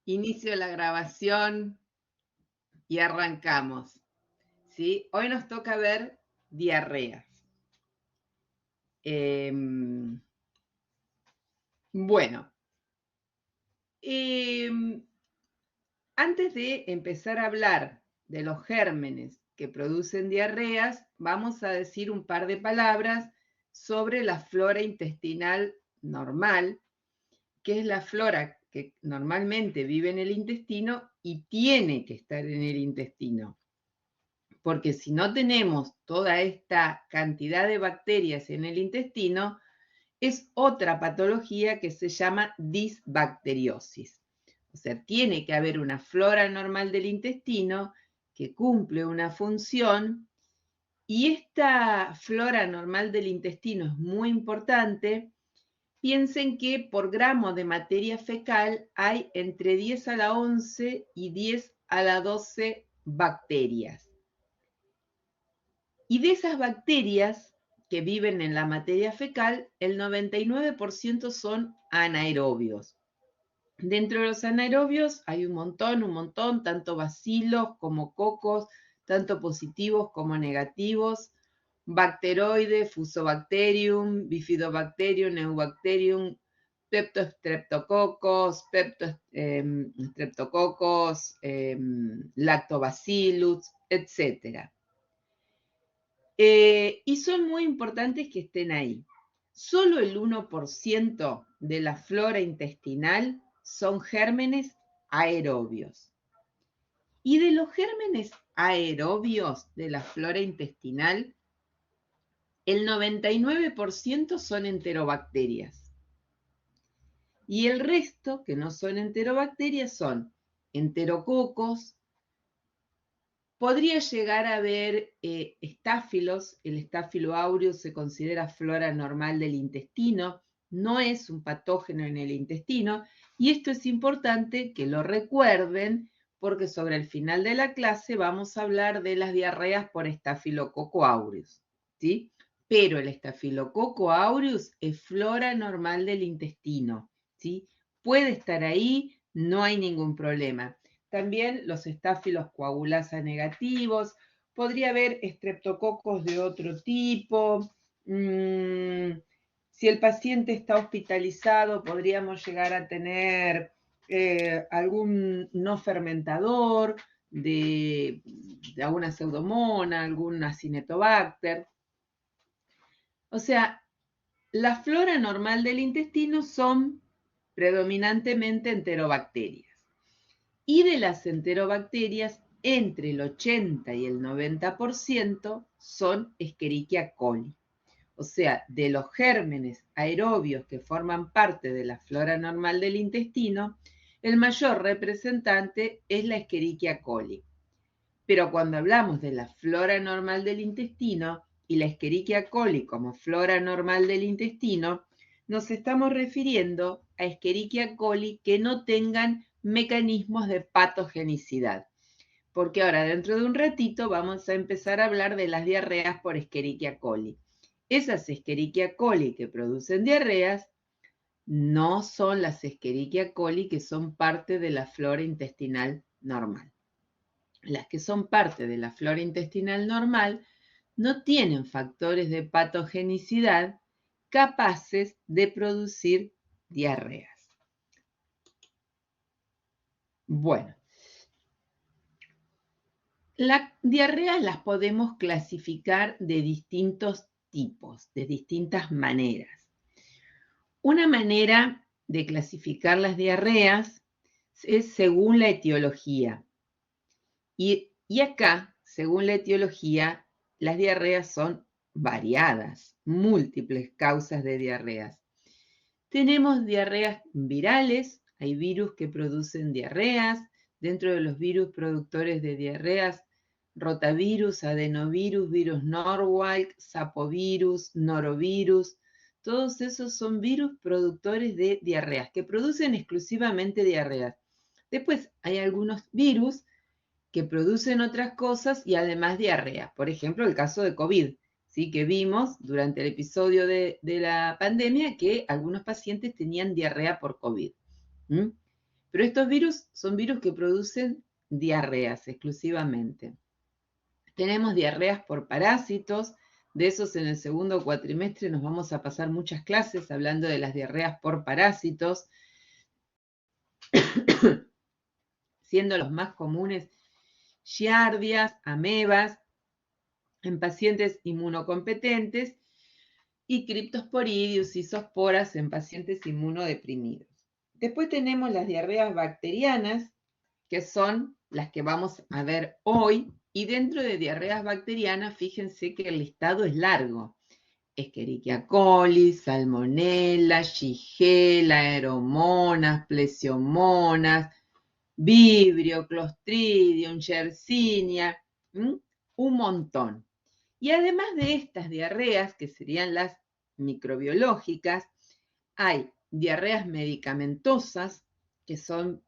Inicio la grabación y arrancamos. ¿Sí? Hoy nos toca ver diarreas. Bueno, antes de empezar a hablar de los gérmenes que producen diarreas, vamos a decir un par de palabras sobre la flora intestinal normal, que es la flora que normalmente vive en el intestino y tiene que estar en el intestino. Porque si no tenemos toda esta cantidad de bacterias en el intestino, es otra patología que se llama disbacteriosis. O sea, tiene que haber una flora normal del intestino que cumple una función y esta flora normal del intestino es muy importante. Piensen que por gramo de materia fecal hay entre 10 a la 11 y 10 a la 12 bacterias. Y de esas bacterias que viven en la materia fecal, el 99% son anaerobios. Dentro de los anaerobios hay un montón, tanto bacilos como cocos, tanto positivos como negativos, Bacteroides, Fusobacterium, Bifidobacterium, Eubacterium, Peptostreptococos, Lactobacillus, etc. Y son muy importantes que estén ahí. Solo el 1% de la flora intestinal son gérmenes aerobios. Y de los gérmenes aerobios de la flora intestinal, el 99% son enterobacterias. Y el resto, que no son enterobacterias, son enterococos. Podría llegar a haber estáfilos. El Staphylo aureus se considera flora normal del intestino, no es un patógeno en el intestino, y esto es importante que lo recuerden porque sobre el final de la clase vamos a hablar de las diarreas por Staphylococcus aureus, ¿sí? Pero el Staphylococcus aureus es flora normal del intestino, ¿sí? Puede estar ahí, no hay ningún problema. También los estáfilos coagulasa negativos, podría haber estreptococos de otro tipo. Si el paciente está hospitalizado, podríamos llegar a tener algún no fermentador de alguna pseudomona, algún acinetobacter. O sea, la flora normal del intestino son predominantemente enterobacterias. Y de las enterobacterias, entre el 80 y el 90% son Escherichia coli. O sea, de los gérmenes aerobios que forman parte de la flora normal del intestino, el mayor representante es la Escherichia coli. Pero cuando hablamos de la flora normal del intestino y la Escherichia coli como flora normal del intestino, nos estamos refiriendo a Escherichia coli que no tengan mecanismos de patogenicidad. Porque ahora, dentro de un ratito, vamos a empezar a hablar de las diarreas por Escherichia coli. Esas Escherichia coli que producen diarreas no son las Escherichia coli que son parte de la flora intestinal normal. Las que son parte de la flora intestinal normal no tienen factores de patogenicidad capaces de producir diarreas. Bueno, las diarreas las podemos clasificar de distintos tipos, de distintas maneras. Una manera de clasificar las diarreas es según la etiología. Y acá, según la etiología, las diarreas son variadas, múltiples causas de diarreas. Tenemos diarreas virales, hay virus que producen diarreas. Dentro de los virus productores de diarreas, rotavirus, adenovirus, virus Norwalk, sapovirus, norovirus, todos esos son virus productores de diarreas, que producen exclusivamente diarreas. Después hay algunos virus que producen otras cosas y además diarrea. Por ejemplo, el caso de COVID, ¿sí? Que vimos durante el episodio de la pandemia que algunos pacientes tenían diarrea por COVID. Pero Pero estos virus son virus que producen diarreas exclusivamente. Tenemos diarreas por parásitos, de esos en el segundo cuatrimestre nos vamos a pasar muchas clases hablando de las diarreas por parásitos, siendo los más comunes giardias, amebas, en pacientes inmunocompetentes, y Cryptosporidium y zoosporas en pacientes inmunodeprimidos. Después tenemos las diarreas bacterianas, que son las que vamos a ver hoy, y dentro de diarreas bacterianas, fíjense que el listado es largo. Escherichia coli, Salmonella, Shigella, Aeromonas, Plesiomonas, Vibrio, Clostridium, Yersinia, un montón. Y además de estas diarreas, que serían las microbiológicas, hay diarreas medicamentosas, que son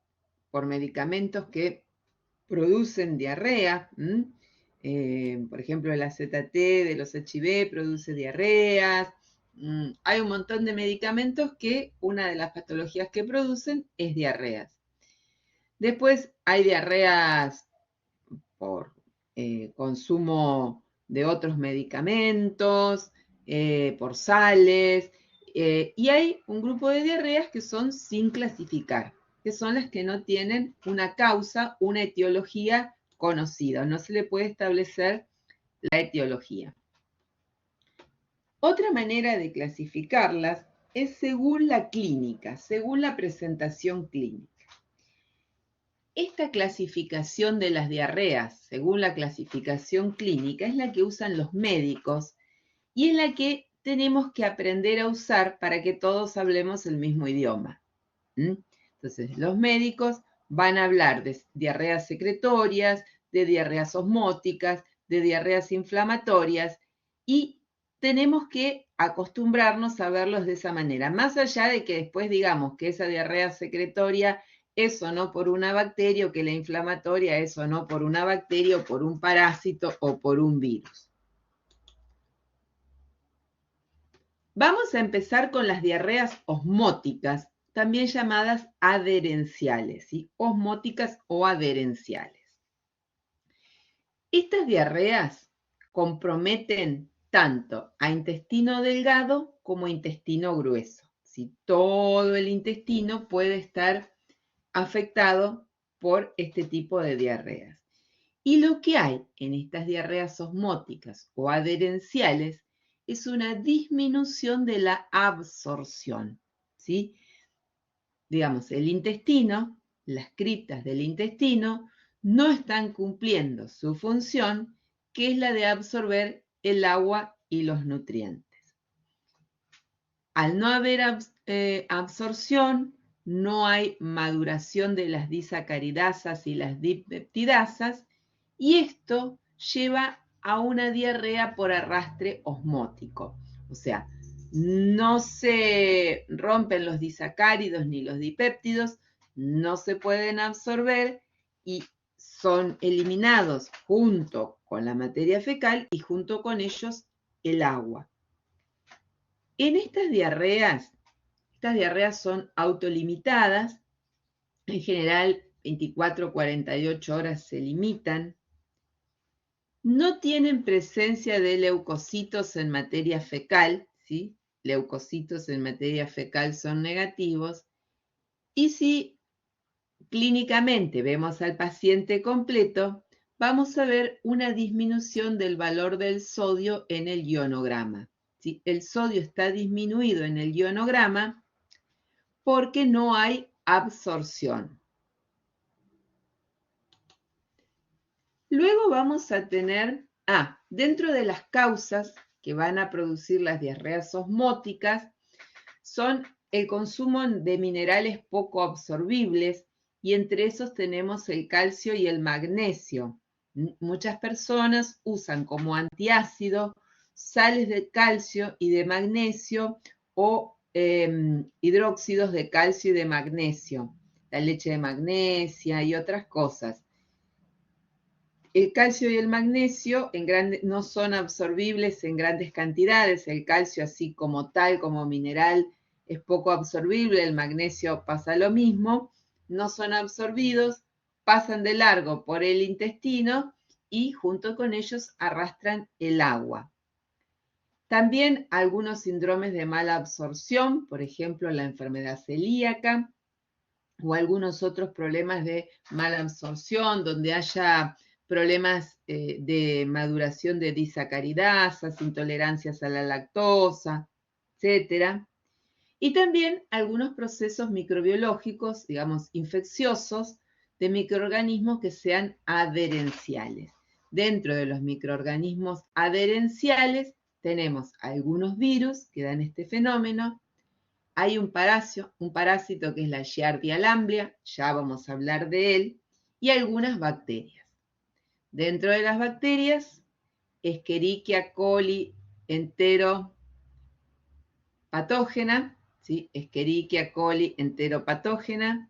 por medicamentos que producen diarrea. Por ejemplo, el AZT de los HIV produce diarreas. Hay un montón de medicamentos que una de las patologías que producen es diarreas. Después hay diarreas por consumo de otros medicamentos, por sales, y hay un grupo de diarreas que son sin clasificar, que son las que no tienen una causa, una etiología conocida, no se le puede establecer la etiología. Otra manera de clasificarlas es según la clínica, según la presentación clínica. Esta clasificación de las diarreas, según la clasificación clínica, es la que usan los médicos y es la que tenemos que aprender a usar para que todos hablemos el mismo idioma. Entonces, los médicos van a hablar de diarreas secretorias, de diarreas osmóticas, de diarreas inflamatorias, y tenemos que acostumbrarnos a verlos de esa manera, más allá de que después digamos que esa diarrea secretoria es o no por una bacteria, o que la inflamatoria es o no por una bacteria, o por un parásito, o por un virus. Vamos a empezar con las diarreas osmóticas, también llamadas adherenciales, ¿sí? Osmóticas o adherenciales. Estas diarreas comprometen tanto a intestino delgado como a intestino grueso, ¿sí? Todo el intestino puede estar afectado por este tipo de diarreas. Y lo que hay en estas diarreas osmóticas o adherenciales es una disminución de la absorción, ¿sí? Digamos, el intestino, las criptas del intestino, no están cumpliendo su función, que es la de absorber el agua y los nutrientes. Al no haber absorción, no hay maduración de las disacaridasas y las dipeptidasas, y esto lleva a una diarrea por arrastre osmótico. O sea, no se rompen los disacáridos ni los dipéptidos, no se pueden absorber y son eliminados junto con la materia fecal y junto con ellos el agua. En estas diarreas son autolimitadas, en general 24 o 48 horas se limitan, no tienen presencia de leucocitos en materia fecal, ¿sí? Leucocitos en materia fecal son negativos, y si clínicamente vemos al paciente completo, vamos a ver una disminución del valor del sodio en el ionograma. ¿Sí? El sodio está disminuido en el ionograma porque no hay absorción. Luego vamos a tener, dentro de las causas que van a producir las diarreas osmóticas, son el consumo de minerales poco absorbibles, y entre esos tenemos el calcio y el magnesio. Muchas personas usan como antiácido sales de calcio y de magnesio o hidróxidos de calcio y de magnesio, la leche de magnesia y otras cosas. El calcio y el magnesio no son absorbibles en grandes cantidades. El calcio, así como tal, como mineral, es poco absorbible. El magnesio pasa lo mismo. no son absorbidos, pasan de largo por el intestino y junto con ellos arrastran el agua. También algunos síndromes de mala absorción, por ejemplo, la enfermedad celíaca o algunos otros problemas de mala absorción, donde haya problemas de maduración de disacaridasas, intolerancias a la lactosa, etc. Y también algunos procesos microbiológicos, digamos, infecciosos, de microorganismos que sean adherenciales. Dentro de los microorganismos adherenciales tenemos algunos virus que dan este fenómeno. Hay un parásito que es la Giardia lamblia, ya vamos a hablar de él, y algunas bacterias. Dentro de las bacterias, Escherichia coli enteropatógena, ¿sí? Escherichia coli enteropatógena,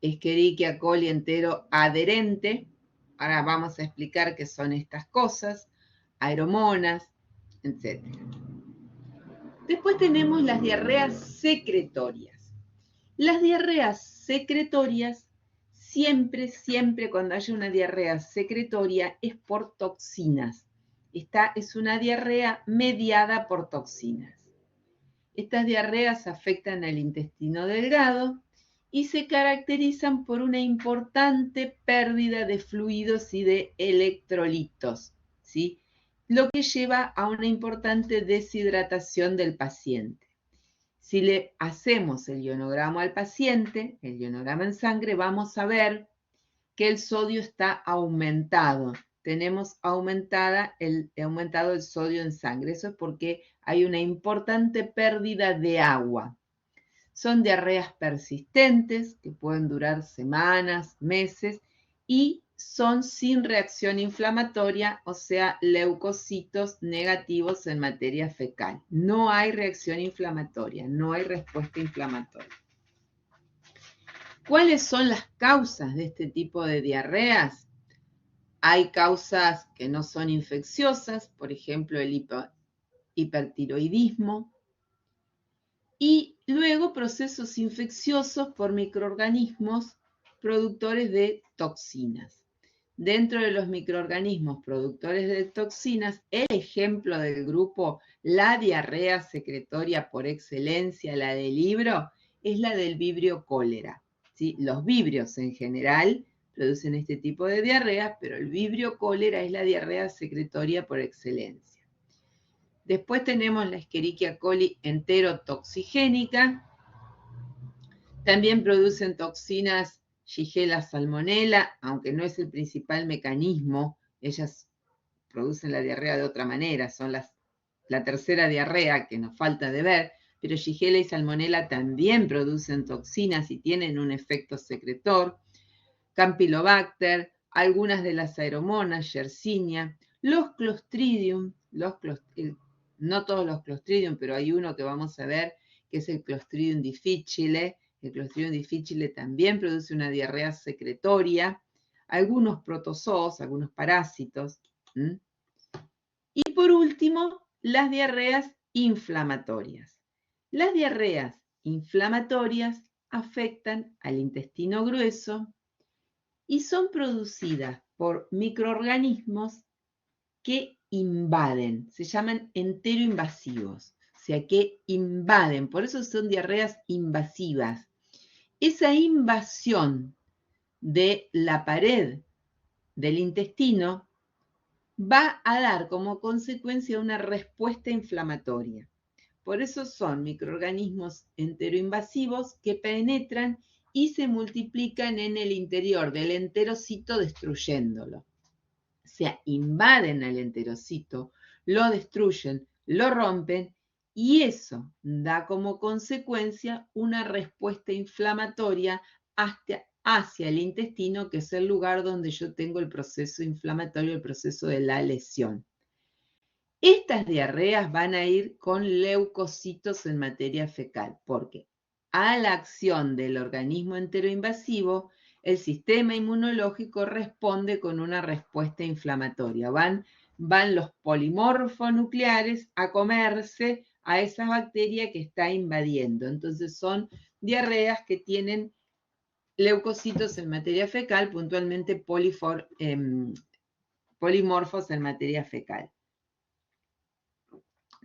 Escherichia coli enteroadherente. Ahora vamos a explicar qué son estas cosas, aeromonas, etc. Después tenemos las diarreas secretorias. Las diarreas secretorias, siempre cuando haya una diarrea secretoria es por toxinas. Esta es una diarrea mediada por toxinas. Estas diarreas afectan al intestino delgado y se caracterizan por una importante pérdida de fluidos y de electrolitos, ¿sí? Lo que lleva a una importante deshidratación del paciente. Si le hacemos el ionograma al paciente, el ionograma en sangre, vamos a ver que el sodio está aumentado. Tenemos aumentado el sodio en sangre. Eso es porque hay una importante pérdida de agua. Son diarreas persistentes que pueden durar semanas, meses y son sin reacción inflamatoria, o sea, leucocitos negativos en materia fecal. No hay reacción inflamatoria, no hay respuesta inflamatoria. ¿Cuáles son las causas de este tipo de diarreas? Hay causas que no son infecciosas, por ejemplo, el hipertiroidismo, y luego procesos infecciosos por microorganismos productores de toxinas. Dentro de los microorganismos productores de toxinas, el ejemplo del grupo, la diarrea secretoria por excelencia, la del libro, es la del vibrio cólera, ¿sí? Los vibrios en general producen este tipo de diarreas, pero el vibrio cólera es la diarrea secretoria por excelencia. Después tenemos la Escherichia coli enterotoxigénica. También producen toxinas Shigella salmonella, aunque no es el principal mecanismo, ellas producen la diarrea de otra manera, son la tercera diarrea que nos falta de ver, pero Shigella y salmonella también producen toxinas y tienen un efecto secretor. Campylobacter, algunas de las aeromonas, Yersinia, los Clostridium, no todos los Clostridium, pero hay uno que vamos a ver que es el Clostridium difficile. El Clostridium difficile también produce una diarrea secretoria, algunos protozoos, algunos parásitos. Y por último, las diarreas inflamatorias. Las diarreas inflamatorias afectan al intestino grueso y son producidas por microorganismos que invaden, se llaman enteroinvasivos, o sea, que invaden, por eso son diarreas invasivas. Esa invasión de la pared del intestino va a dar como consecuencia una respuesta inflamatoria. Por eso son microorganismos enteroinvasivos que penetran y se multiplican en el interior del enterocito destruyéndolo. O sea, invaden al enterocito, lo destruyen, lo rompen y eso da como consecuencia una respuesta inflamatoria hacia el intestino, que es el lugar donde yo tengo el proceso inflamatorio, el proceso de la lesión. Estas diarreas van a ir con leucocitos en materia fecal, porque a la acción del organismo enteroinvasivo, el sistema inmunológico responde con una respuesta inflamatoria. Van los polimorfonucleares a comerse a esa bacteria que está invadiendo. Entonces son diarreas que tienen leucocitos en materia fecal, puntualmente polimorfos en materia fecal.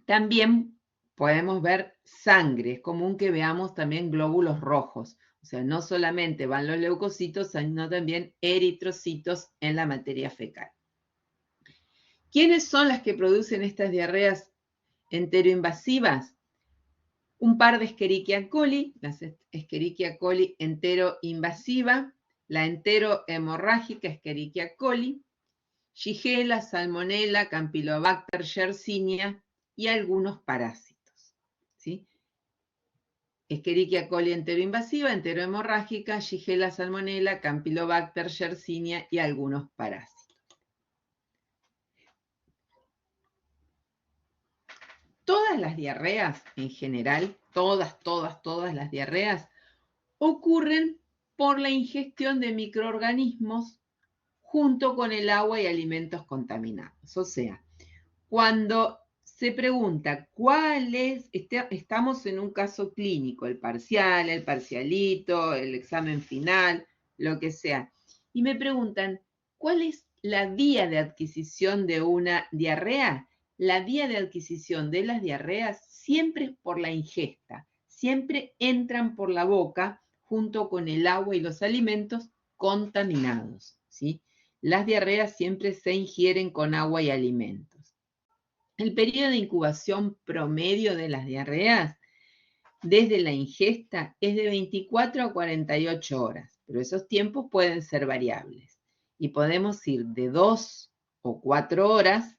También podemos ver sangre, es común que veamos también glóbulos rojos, o sea, no solamente van los leucocitos, sino también eritrocitos en la materia fecal. ¿Quiénes son las que producen estas diarreas enteroinvasivas? Un par de Escherichia coli, la Escherichia coli enteroinvasiva, la enterohemorrágica Escherichia coli, Shigella, Salmonella, Campylobacter, Yersinia y algunos parásitos, ¿sí? Escherichia coli enteroinvasiva, enterohemorrágica, Shigella, Salmonella, Campylobacter, Yersinia y algunos parásitos. Todas las diarreas en general, todas las diarreas ocurren por la ingestión de microorganismos junto con el agua y alimentos contaminados. O sea, cuando se pregunta cuál es, estamos en un caso clínico, el parcial, el parcialito, el examen final, lo que sea, y me preguntan, ¿cuál es la vía de adquisición de una diarrea? La vía de adquisición de las diarreas siempre es por la ingesta, siempre entran por la boca junto con el agua y los alimentos contaminados, ¿sí? Las diarreas siempre se ingieren con agua y alimentos. El periodo de incubación promedio de las diarreas desde la ingesta es de 24 a 48 horas, pero esos tiempos pueden ser variables y podemos ir de 2 o 4 horas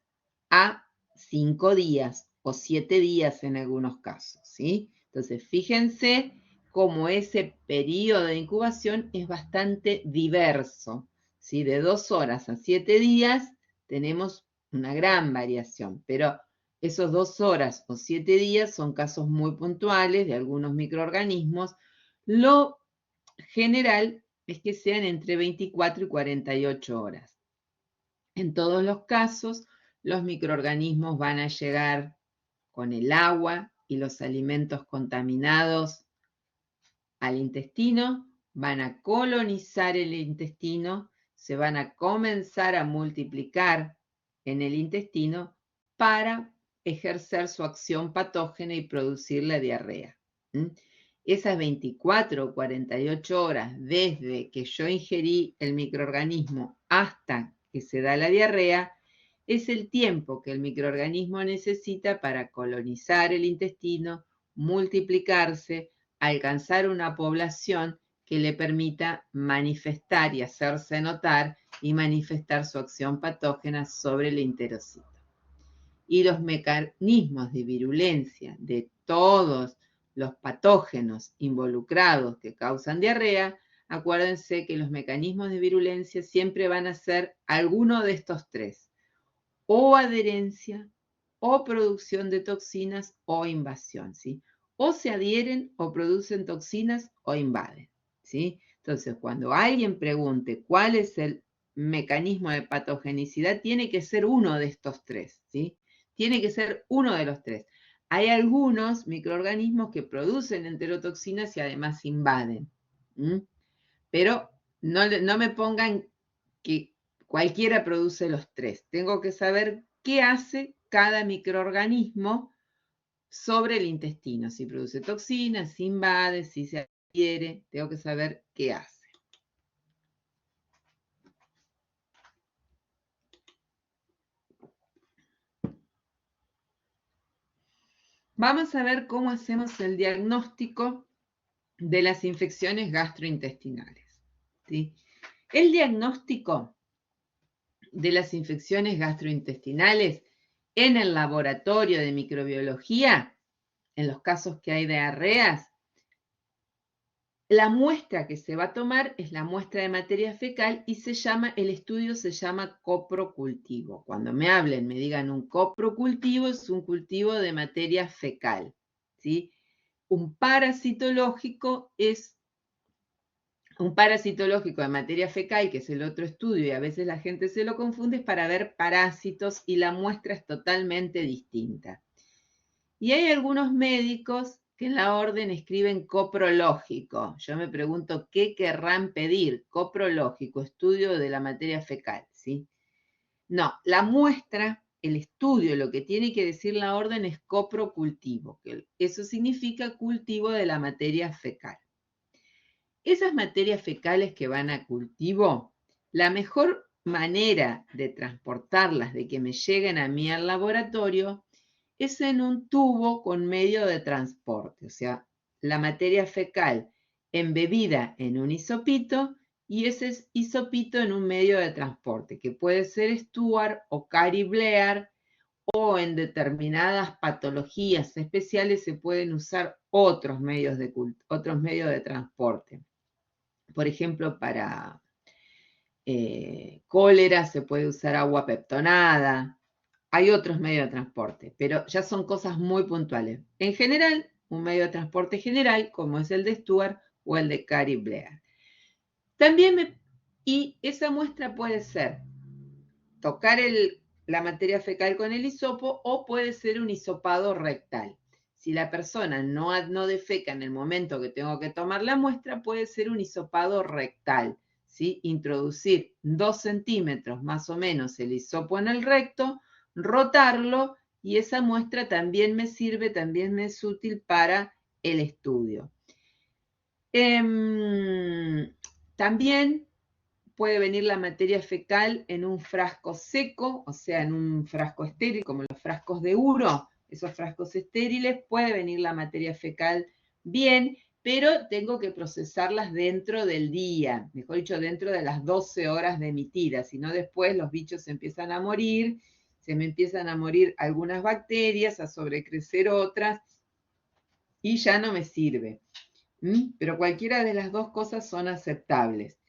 a 5 días o 7 días en algunos casos, ¿sí? Entonces, fíjense cómo ese periodo de incubación es bastante diverso, ¿sí? De 2 horas a 7 días tenemos una gran variación, pero esos 2 horas o 7 días son casos muy puntuales de algunos microorganismos. Lo general es que sean entre 24 y 48 horas. En todos los casos, los microorganismos van a llegar con el agua y los alimentos contaminados al intestino, van a colonizar el intestino, se van a comenzar a multiplicar en el intestino para ejercer su acción patógena y producir la diarrea. Esas 24 o 48 horas desde que yo ingerí el microorganismo hasta que se da la diarrea es el tiempo que el microorganismo necesita para colonizar el intestino, multiplicarse, alcanzar una población que le permita manifestar y hacerse notar y manifestar su acción patógena sobre el enterocito. Y los mecanismos de virulencia de todos los patógenos involucrados que causan diarrea, acuérdense que los mecanismos de virulencia siempre van a ser alguno de estos tres, o adherencia, o producción de toxinas, o invasión, ¿sí? O se adhieren, o producen toxinas, o invaden, ¿sí? Entonces, cuando alguien pregunte cuál es el mecanismo de patogenicidad, tiene que ser uno de estos tres, ¿sí? Tiene que ser uno de los tres. Hay algunos microorganismos que producen enterotoxinas y además invaden, pero no me pongan que cualquiera produce los tres. Tengo que saber qué hace cada microorganismo sobre el intestino. Si produce toxinas, si invade, si se adhiere. Tengo que saber qué hace. Vamos a ver cómo hacemos el diagnóstico de las infecciones gastrointestinales, ¿sí? El diagnóstico de las infecciones gastrointestinales en el laboratorio de microbiología, en los casos que hay diarreas, la muestra que se va a tomar es la muestra de materia fecal y el estudio se llama coprocultivo. Cuando me hablen, me digan un coprocultivo, es un cultivo de materia fecal, ¿sí? Un parasitológico es un parasitológico de materia fecal, que es el otro estudio, y a veces la gente se lo confunde, es para ver parásitos y la muestra es totalmente distinta. Y hay algunos médicos que en la orden escriben coprológico. Yo me pregunto, ¿qué querrán pedir? Coprológico, estudio de la materia fecal, ¿sí? No, la muestra, el estudio, lo que tiene que decir la orden es coprocultivo, que eso significa cultivo de la materia fecal. Esas materias fecales que van a cultivo, la mejor manera de transportarlas, de que me lleguen a mí al laboratorio, es en un tubo con medio de transporte, o sea, la materia fecal embebida en un hisopito y ese hisopito en un medio de transporte, que puede ser Stuart o Cary Blair, o en determinadas patologías especiales se pueden usar otros medios de transporte. Por ejemplo, para cólera se puede usar agua peptonada. Hay otros medios de transporte, pero ya son cosas muy puntuales. En general, un medio de transporte general, como es el de Stuart o el de Cary Blair. También y esa muestra puede ser tocar la materia fecal con el hisopo o puede ser un hisopado rectal. Si la persona no defeca en el momento que tengo que tomar la muestra, puede ser un hisopado rectal, ¿sí? Introducir 2 centímetros más o menos el hisopo en el recto, rotarlo y esa muestra también me sirve, también me es útil para el estudio. También puede venir la materia fecal en un frasco seco, o sea, en un frasco estéril, como los frascos de uro, esos frascos estériles, puede venir la materia fecal bien, pero tengo que procesarlas dentro del día, mejor dicho, dentro de las 12 horas de emitidas, si no después los bichos se empiezan a morir, se me empiezan a morir algunas bacterias, a sobrecrecer otras, y ya no me sirve. Pero cualquiera de las dos cosas son aceptables.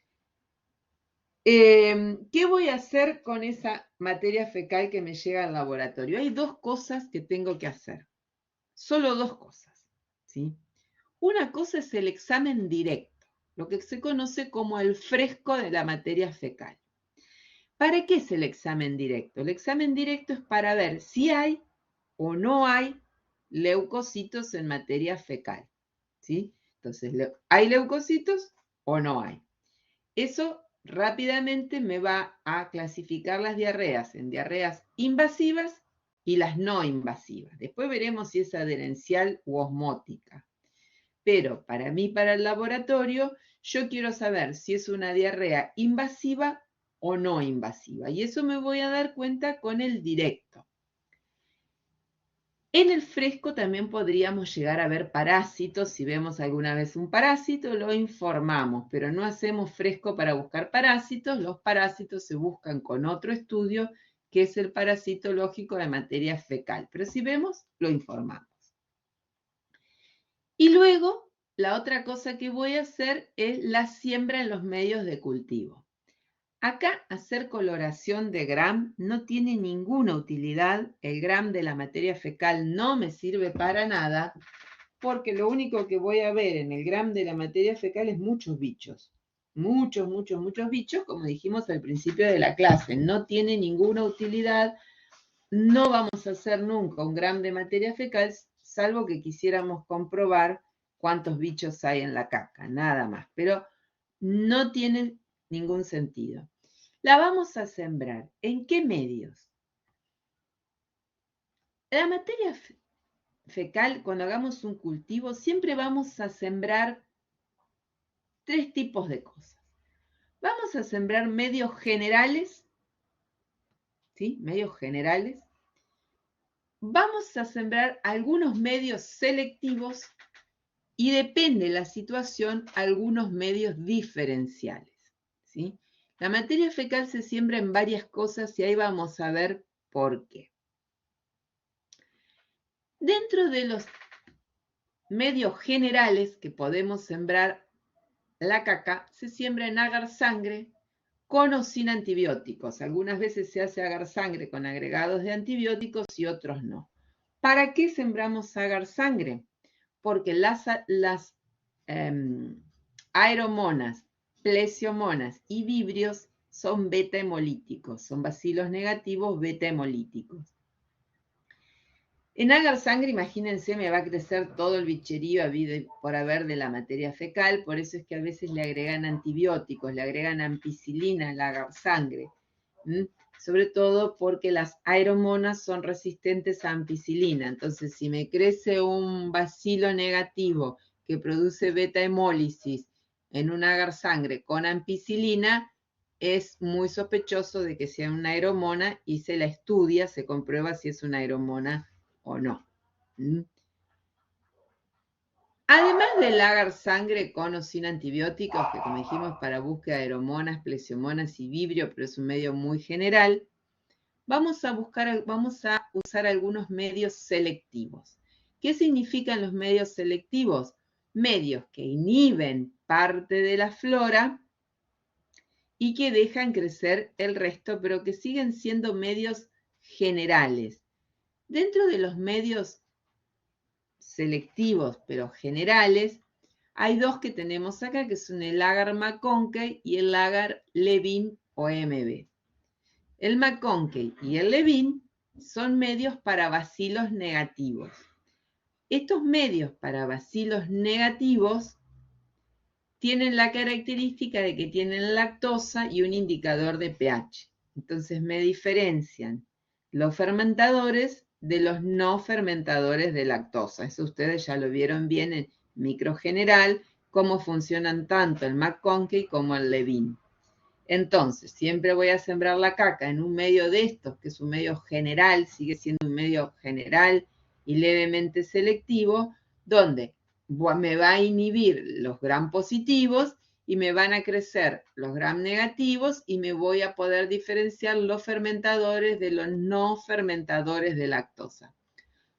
¿Qué voy a hacer con esa materia fecal que me llega al laboratorio? Hay 2 cosas que tengo que hacer. Solo 2 cosas, ¿sí? Una cosa es el examen directo, lo que se conoce como el fresco de la materia fecal. ¿Para qué es el examen directo? El examen directo es para ver si hay o no hay leucocitos en materia fecal, ¿sí? Entonces, ¿hay leucocitos o no hay? Eso rápidamente me va a clasificar las diarreas en diarreas invasivas y las no invasivas. Después veremos si es adherencial u osmótica. Pero para mí, para el laboratorio, yo quiero saber si es una diarrea invasiva o no invasiva. Y eso me voy a dar cuenta con el directo. En el fresco también podríamos llegar a ver parásitos. Si vemos alguna vez un parásito, lo informamos, pero no hacemos fresco para buscar parásitos. Los parásitos se buscan con otro estudio, que es el parasitológico de materia fecal. Pero si vemos, lo informamos. Y luego, la otra cosa que voy a hacer es la siembra en los medios de cultivo. Acá hacer coloración de Gram no tiene ninguna utilidad. El Gram de la materia fecal no me sirve para nada porque lo único que voy a ver en el Gram de la materia fecal es muchos bichos. Muchos bichos, como dijimos al principio de la clase. No tiene ninguna utilidad. No vamos a hacer nunca un Gram de materia fecal, salvo que quisiéramos comprobar cuántos bichos hay en la caca, nada más. Pero no tiene ningún sentido. La vamos a sembrar. ¿En qué medios? La materia fecal, cuando hagamos un cultivo, siempre vamos a sembrar 3 tipos de cosas. Vamos a sembrar medios generales, ¿sí? Medios generales. Vamos a sembrar algunos medios selectivos y depende de la situación, algunos medios diferenciales, ¿sí? La materia fecal se siembra en varias cosas y ahí vamos a ver por qué. Dentro de los medios generales que podemos sembrar, la caca se siembra en agar sangre con o sin antibióticos. Algunas veces se hace agar sangre con agregados de antibióticos y otros no. ¿Para qué sembramos agar sangre? Porque las aeromonas, plesiomonas y vibrios son beta hemolíticos, son bacilos negativos beta hemolíticos. En agar sangre, imagínense, me va a crecer todo el bicherío habido y por haber de la materia fecal, por eso es que a veces le agregan antibióticos, le agregan ampicilina al agar sangre, sobre todo porque las aeromonas son resistentes a ampicilina. Entonces, si me crece un bacilo negativo que produce beta hemólisis en un agar sangre con ampicilina, es muy sospechoso de que sea una aeromona y se la estudia, se comprueba si es una aeromona o no. Además del agar sangre con o sin antibióticos, que como dijimos para búsqueda de aeromonas, plesiomonas y vibrio, pero es un medio muy general, vamos a usar algunos medios selectivos. ¿Qué significan los medios selectivos? Medios que inhiben parte de la flora y que dejan crecer el resto, pero que siguen siendo medios generales. Dentro de los medios selectivos, pero generales, hay dos que tenemos acá, que son el agar McConkey y el agar Levin o MB. El McConkey y el Levin son medios para bacilos negativos. Estos medios para bacilos negativos tienen la característica de que tienen lactosa y un indicador de pH. Entonces me diferencian los fermentadores de los no fermentadores de lactosa. Eso ustedes ya lo vieron bien en micro general, cómo funcionan tanto el McConkey como el Levin. Entonces, siempre voy a sembrar la caca en un medio de estos, que es un medio general, sigue siendo un medio general y levemente selectivo, donde me va a inhibir los gram positivos y me van a crecer los gram negativos y me voy a poder diferenciar los fermentadores de los no fermentadores de lactosa.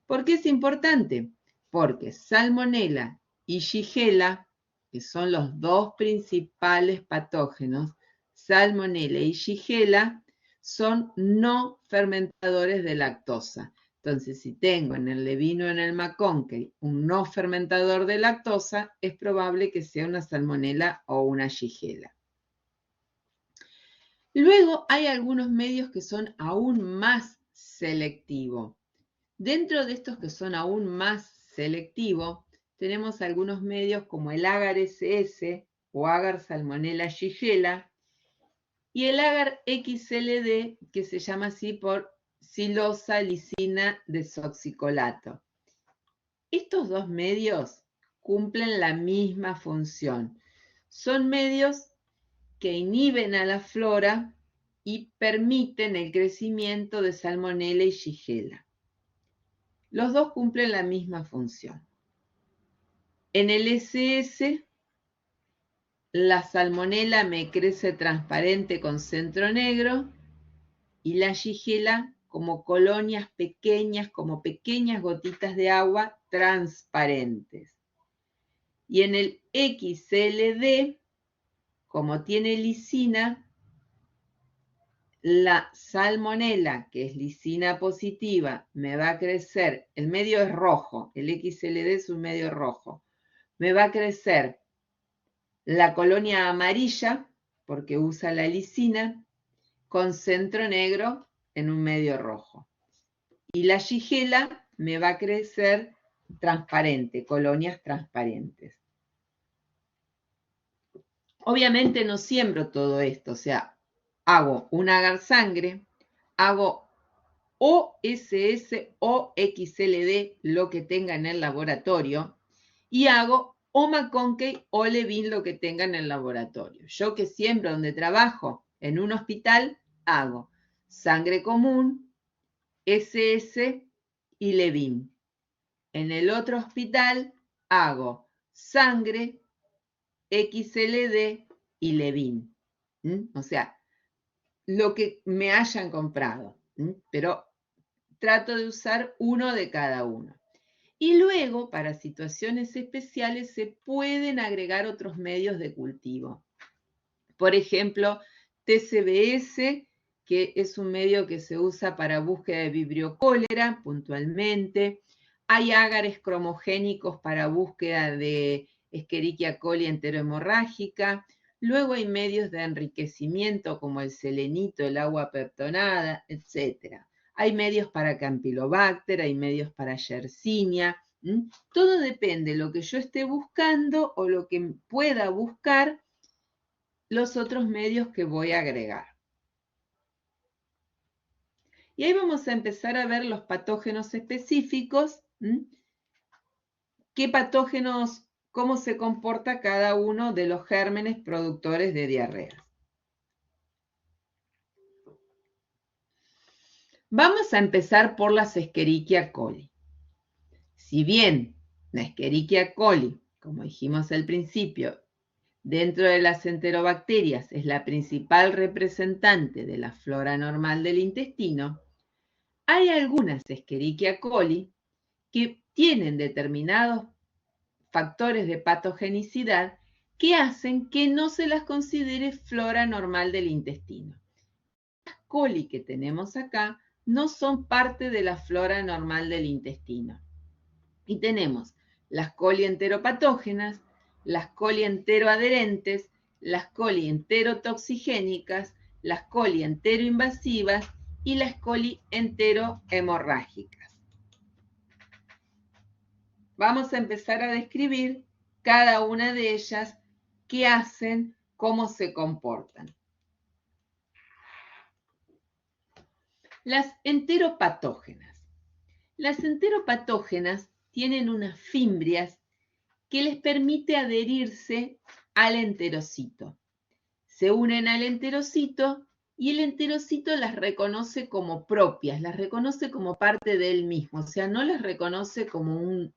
¿Por qué es importante? Porque Salmonella y Shigella, que son los dos principales patógenos, Salmonella y Shigella, son no fermentadores de lactosa. Entonces, si tengo en el Levin o en el McConkey un no fermentador de lactosa, es probable que sea una Salmonella o una Shigella. Luego hay algunos medios que son aún más selectivos. Dentro de estos que son aún más selectivos, tenemos algunos medios como el agar SS o agar Salmonella Shigella y el agar XLD, que se llama así por silosa lisina desoxicolato. Estos dos medios cumplen la misma función. Son medios que inhiben a la flora y permiten el crecimiento de Salmonella y Shigella. Los dos cumplen la misma función. En el SS, la Salmonella me crece transparente con centro negro y la Shigella como colonias pequeñas, como pequeñas gotitas de agua transparentes. Y en el XLD, como tiene lisina, la Salmonella, que es lisina positiva, me va a crecer, el medio es rojo, el XLD es un medio rojo, me va a crecer la colonia amarilla, porque usa la lisina, con centro negro en un medio rojo. Y la Shigella me va a crecer transparente, colonias transparentes. Obviamente no siembro todo esto, o sea, hago un agar sangre, hago OSS o XLD, lo que tenga en el laboratorio, y hago o McConkey o Levin, lo que tenga en el laboratorio. Yo que siembro donde trabajo, en un hospital, hago sangre común, SS y Levin. En el otro hospital hago sangre, XLD y Levin. O sea, lo que me hayan comprado. Pero trato de usar uno de cada uno. Y luego, para situaciones especiales, se pueden agregar otros medios de cultivo. Por ejemplo, TCBS, que es un medio que se usa para búsqueda de vibrio cólera puntualmente. Hay ágares cromogénicos para búsqueda de Escherichia coli enterohemorrágica. Luego hay medios de enriquecimiento como el selenito, el agua pertonada, etc. hay medios para Campylobacter, hay medios para Yersinia. Todo depende de lo que yo esté buscando o lo que pueda buscar, los otros medios que voy a agregar. Y ahí vamos a empezar a ver los patógenos específicos. ¿Qué patógenos, cómo se comporta cada uno de los gérmenes productores de diarrea? Vamos a empezar por la Escherichia coli. Si bien la Escherichia coli, como dijimos al principio, dentro de las enterobacterias es la principal representante de la flora normal del intestino, hay algunas Escherichia coli que tienen determinados factores de patogenicidad que hacen que no se las considere flora normal del intestino. Las coli que tenemos acá no son parte de la flora normal del intestino. Y tenemos las coli enteropatógenas, las coli enteroadherentes, las coli enterotoxigénicas, las coli enteroinvasivas y las coli enterohemorrágicas. Vamos a empezar a describir cada una de ellas, qué hacen, cómo se comportan. Las enteropatógenas. Las enteropatógenas tienen unas fimbrias que les permite adherirse al enterocito. Se unen al enterocito y el enterocito las reconoce como propias, las reconoce como parte de él mismo, o sea, no las reconoce como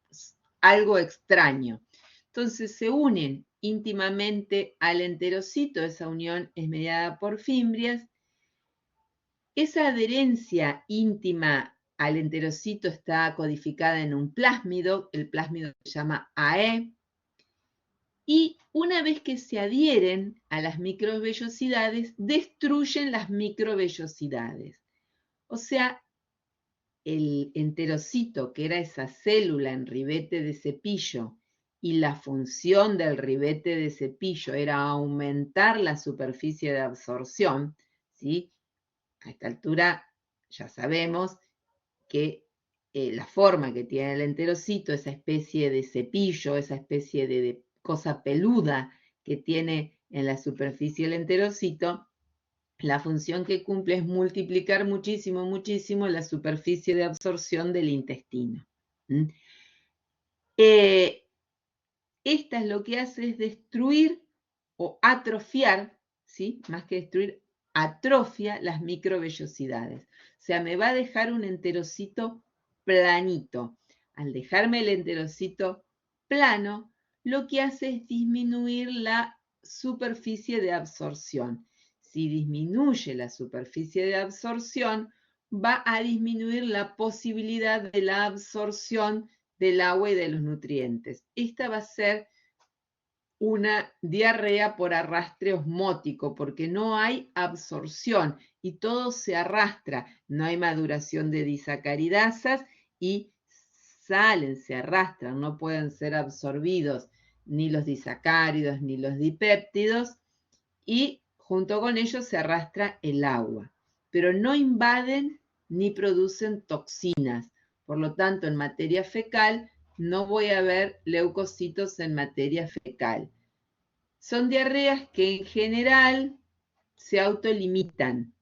algo extraño. Entonces se unen íntimamente al enterocito, esa unión es mediada por fimbrias. Esa adherencia íntima al enterocito está codificada en un plásmido, el plásmido se llama AE, y una vez que se adhieren a las microvellosidades, destruyen las microvellosidades. O sea, el enterocito, que era esa célula en ribete de cepillo, y la función del ribete de cepillo era aumentar la superficie de absorción, ¿sí? A esta altura ya sabemos que la forma que tiene el enterocito, esa especie de cepillo, esa especie de cosa peluda que tiene en la superficie el enterocito, la función que cumple es multiplicar muchísimo, muchísimo la superficie de absorción del intestino. Esta es lo que hace es destruir o atrofiar, ¿sí? Más que destruir, atrofia las microvellosidades. O sea, me va a dejar un enterocito planito. Al dejarme el enterocito plano, lo que hace es disminuir la superficie de absorción. Si disminuye la superficie de absorción, va a disminuir la posibilidad de la absorción del agua y de los nutrientes. Esta va a ser una diarrea por arrastre osmótico, porque no hay absorción y todo se arrastra. No hay maduración de disacaridasas y salen, se arrastran, no pueden ser absorbidos ni los disacáridos ni los dipéptidos, y junto con ellos se arrastra el agua, pero no invaden ni producen toxinas. Por lo tanto, en materia fecal no voy a ver leucocitos en materia fecal. Son diarreas que en general se autolimitan,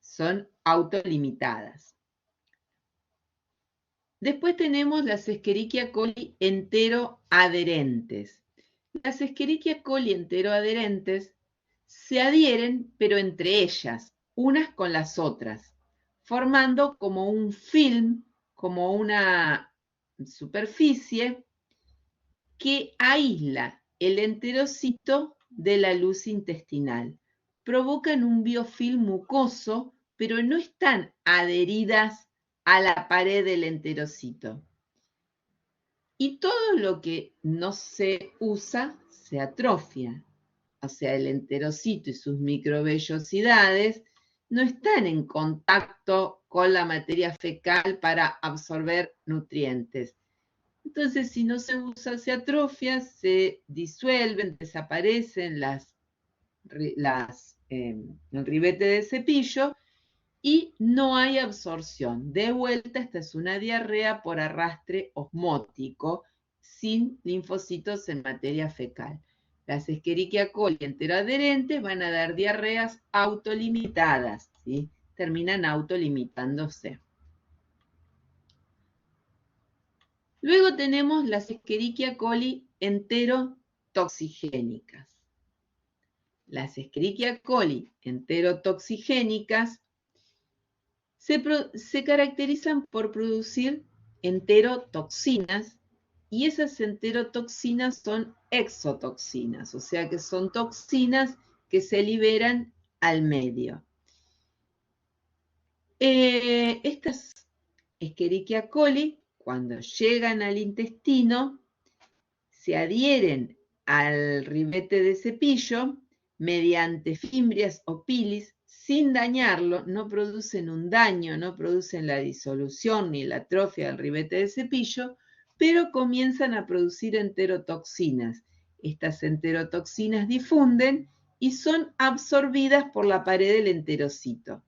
son autolimitadas. Después tenemos las Escherichia coli enteroadherentes. Las Escherichia coli enteroadherentes se adhieren, pero entre ellas, unas con las otras, formando como un film, como una superficie que aísla el enterocito de la luz intestinal. Provocan un biofilm mucoso, pero no están adheridas a la pared del enterocito. Y todo lo que no se usa se atrofia. O sea, el enterocito y sus microvellosidades no están en contacto con la materia fecal para absorber nutrientes. Entonces, si no se usa, se atrofia, se disuelven, desaparecen el ribete de cepillo y no hay absorción. De vuelta, esta es una diarrea por arrastre osmótico, sin linfocitos en materia fecal. Las Escherichia coli enteroadherentes van a dar diarreas autolimitadas, ¿sí? Terminan autolimitándose. Luego tenemos las Escherichia coli enterotoxigénicas. Las Escherichia coli enterotoxigénicas se caracterizan por producir enterotoxinas y esas enterotoxinas son exotoxinas, o sea que son toxinas que se liberan al medio. Estas Escherichia coli, cuando llegan al intestino, se adhieren al ribete de cepillo mediante fimbrias o pilis sin dañarlo, no producen un daño, no producen la disolución ni la atrofia del ribete de cepillo, pero comienzan a producir enterotoxinas. Estas enterotoxinas difunden y son absorbidas por la pared del enterocito.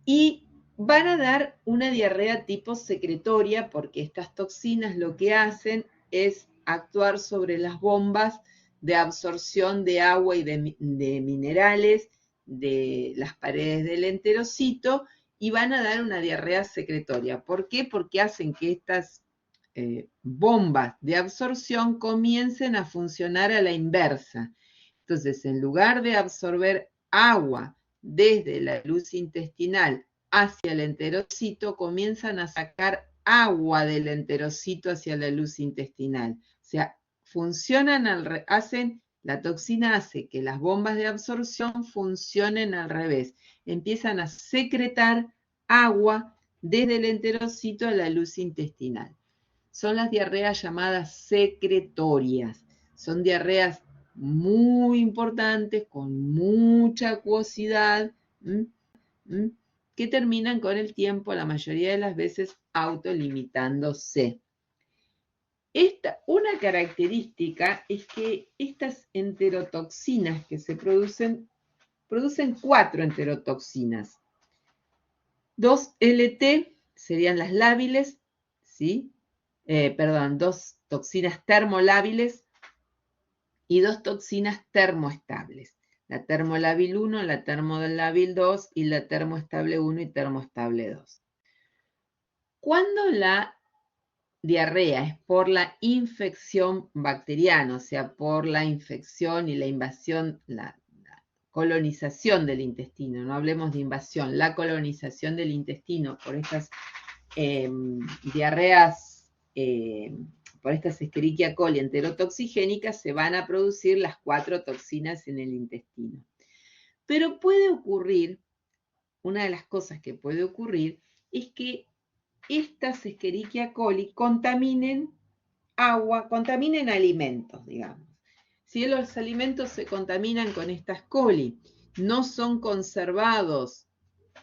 Y van a dar una diarrea tipo secretoria porque estas toxinas lo que hacen es actuar sobre las bombas de absorción de agua y de minerales de las paredes del enterocito y van a dar una diarrea secretoria. ¿Por qué? Porque hacen que estas bombas de absorción comiencen a funcionar a la inversa. Entonces, en lugar de absorber agua desde la luz intestinal hacia el enterocito, comienzan a sacar agua del enterocito hacia la luz intestinal. O sea, funcionan la toxina hace que las bombas de absorción funcionen al revés. Empiezan a secretar agua desde el enterocito a la luz intestinal. Son las diarreas llamadas secretorias. Son diarreas muy importantes, con mucha acuosidad, que terminan con el tiempo, la mayoría de las veces, autolimitándose. Una característica es que estas enterotoxinas que se producen 4 enterotoxinas. 2 LT serían las lábiles, ¿sí? 2 toxinas termolábiles y 2 toxinas termoestables. La termolábil 1, la termolábil 2 y la termoestable 1 y termoestable 2. Cuando la diarrea es por la infección bacteriana, o sea, por la infección y la invasión, la colonización del intestino, no hablemos de invasión, la colonización del intestino por estas diarreas, por estas Escherichia coli enterotoxigénicas, se van a producir las 4 toxinas en el intestino. Pero puede ocurrir, una de las cosas que puede ocurrir es que estas Escherichia coli contaminen agua, contaminen alimentos, digamos. Si los alimentos se contaminan con estas coli, no son conservados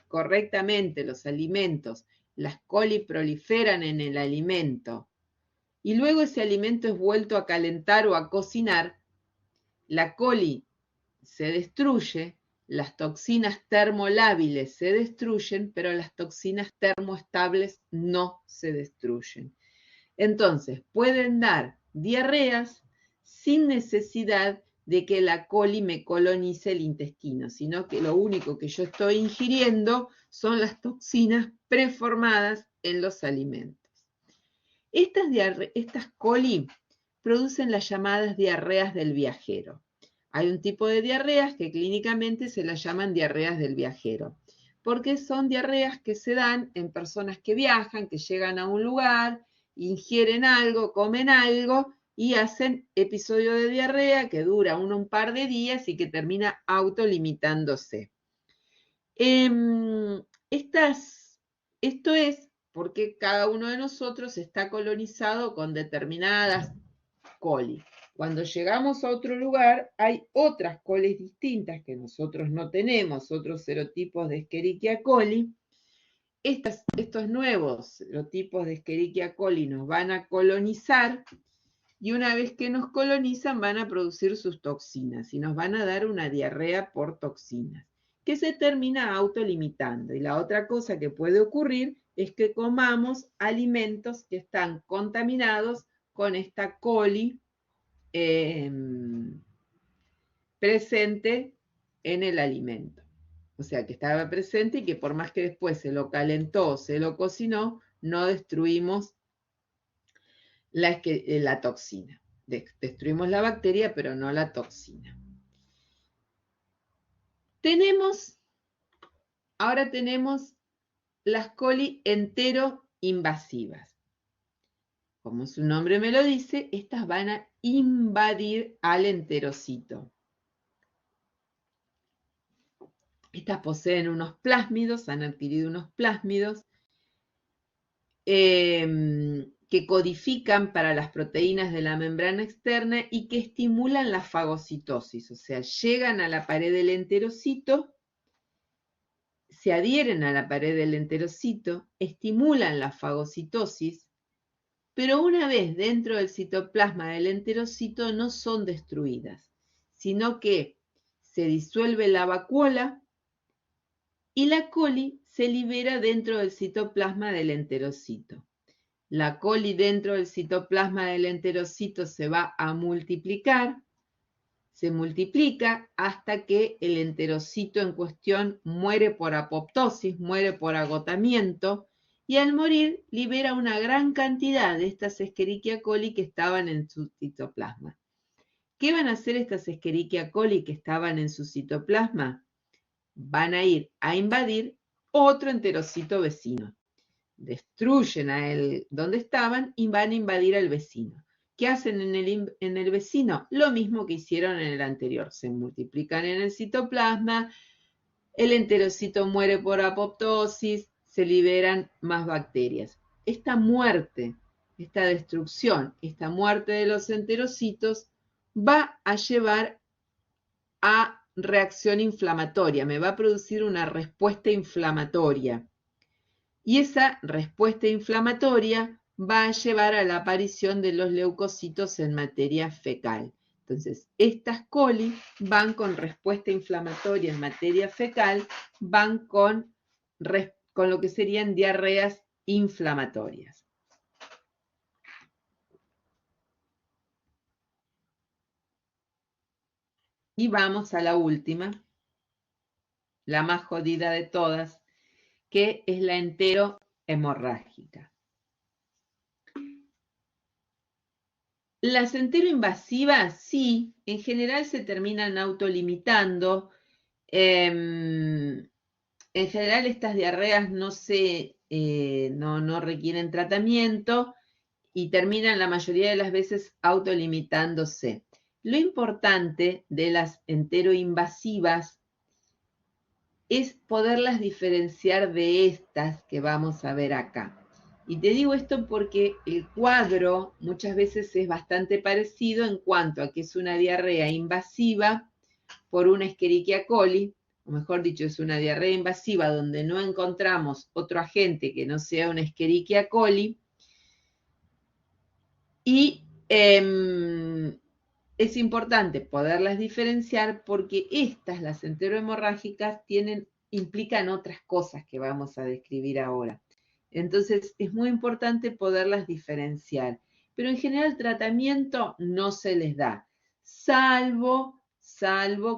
correctamente los alimentos, las coli proliferan en el alimento y luego ese alimento es vuelto a calentar o a cocinar, la coli se destruye, las toxinas termolábiles se destruyen, pero las toxinas termoestables no se destruyen. Entonces, pueden dar diarreas sin necesidad de que la coli me colonice el intestino, sino que lo único que yo estoy ingiriendo son las toxinas preformadas en los alimentos. Estas coli producen las llamadas diarreas del viajero. Hay un tipo de diarreas que clínicamente se las llaman diarreas del viajero, porque son diarreas que se dan en personas que viajan, que llegan a un lugar, ingieren algo, comen algo y hacen episodio de diarrea que dura un par de días y que termina autolimitándose. Esto es porque cada uno de nosotros está colonizado con determinadas coli. Cuando llegamos a otro lugar, hay otras colis distintas que nosotros no tenemos, otros serotipos de Escherichia coli. Estos nuevos serotipos de Escherichia coli nos van a colonizar y una vez que nos colonizan van a producir sus toxinas y nos van a dar una diarrea por toxinas, que se termina autolimitando. Y la otra cosa que puede ocurrir es que comamos alimentos que están contaminados con esta coli presente en el alimento. O sea, que estaba presente y que por más que después se lo calentó, se lo cocinó, no destruimos la toxina. Destruimos la bacteria, pero no la toxina. Ahora tenemos las coli enteroinvasivas. Como su nombre me lo dice, estas van a invadir al enterocito. Estas poseen unos plásmidos, han adquirido unos plásmidos que codifican para las proteínas de la membrana externa y que estimulan la fagocitosis, o sea, llegan a la pared del enterocito, se adhieren a la pared del enterocito, estimulan la fagocitosis, pero una vez dentro del citoplasma del enterocito no son destruidas, sino que se disuelve la vacuola y la coli se libera dentro del citoplasma del enterocito. La coli dentro del citoplasma del enterocito se va a multiplicar, se multiplica hasta que el enterocito en cuestión muere por apoptosis, muere por agotamiento, y al morir libera una gran cantidad de estas Escherichia coli que estaban en su citoplasma. ¿Qué van a hacer estas Escherichia coli que estaban en su citoplasma? Van a ir a invadir otro enterocito vecino. Destruyen a él donde estaban y van a invadir al vecino. ¿Qué hacen en el vecino? Lo mismo que hicieron en el anterior. Se multiplican en el citoplasma, el enterocito muere por apoptosis, se liberan más bacterias. Esta muerte, esta destrucción, esta muerte de los enterocitos va a llevar a reacción inflamatoria, me va a producir una respuesta inflamatoria. Y esa respuesta inflamatoria va a llevar a la aparición de los leucocitos en materia fecal. Entonces, estas coli van con respuesta inflamatoria en materia fecal, van con lo que serían diarreas inflamatorias. Y vamos a la última, la más jodida de todas, que es la enterohemorrágica. Las enteroinvasivas, sí, en general se terminan autolimitando. En general estas diarreas no requieren tratamiento y terminan la mayoría de las veces autolimitándose. Lo importante de las enteroinvasivas es poderlas diferenciar de estas que vamos a ver acá. Y te digo esto porque el cuadro muchas veces es bastante parecido en cuanto a que es una diarrea invasiva por una Escherichia coli, o mejor dicho, es una diarrea invasiva donde no encontramos otro agente que no sea una Escherichia coli. Y es importante poderlas diferenciar porque estas, las enterohemorrágicas, implican otras cosas que vamos a describir ahora. Entonces, es muy importante poderlas diferenciar. Pero en general, tratamiento no se les da, salvo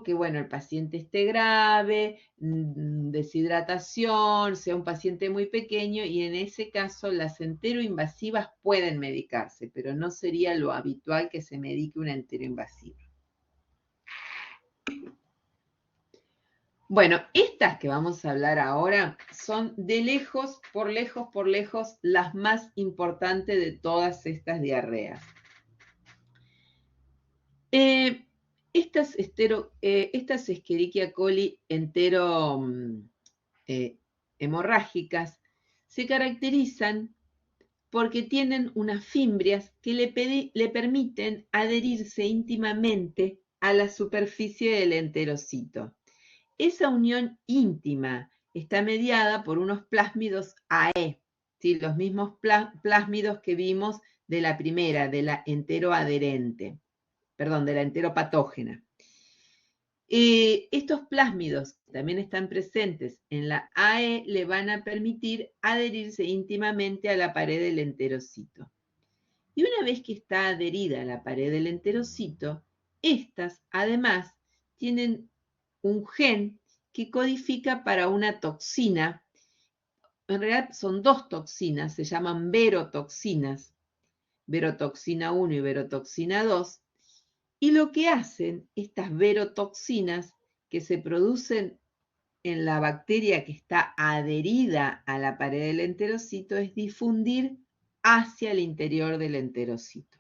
que, bueno, el paciente esté grave, deshidratación, sea un paciente muy pequeño, y en ese caso las enteroinvasivas pueden medicarse, pero no sería lo habitual que se medique una enteroinvasiva. Bueno, estas que vamos a hablar ahora son de lejos, por lejos, las más importantes de todas estas diarreas. Estas Escherichia coli hemorrágicas se caracterizan porque tienen unas fimbrias que le permiten adherirse íntimamente a la superficie del enterocito. Esa unión íntima está mediada por unos plásmidos AE, ¿sí? Los mismos plásmidos que vimos de la primera, de la enteroadherente, perdón, de la enteropatógena. Estos plásmidos que también están presentes en la AE le van a permitir adherirse íntimamente a la pared del enterocito. Y una vez que está adherida a la pared del enterocito, estas además tienen un gen que codifica para una toxina. En realidad son dos toxinas, se llaman verotoxinas, verotoxina 1 y verotoxina 2, y lo que hacen estas verotoxinas que se producen en la bacteria que está adherida a la pared del enterocito es difundir hacia el interior del enterocito.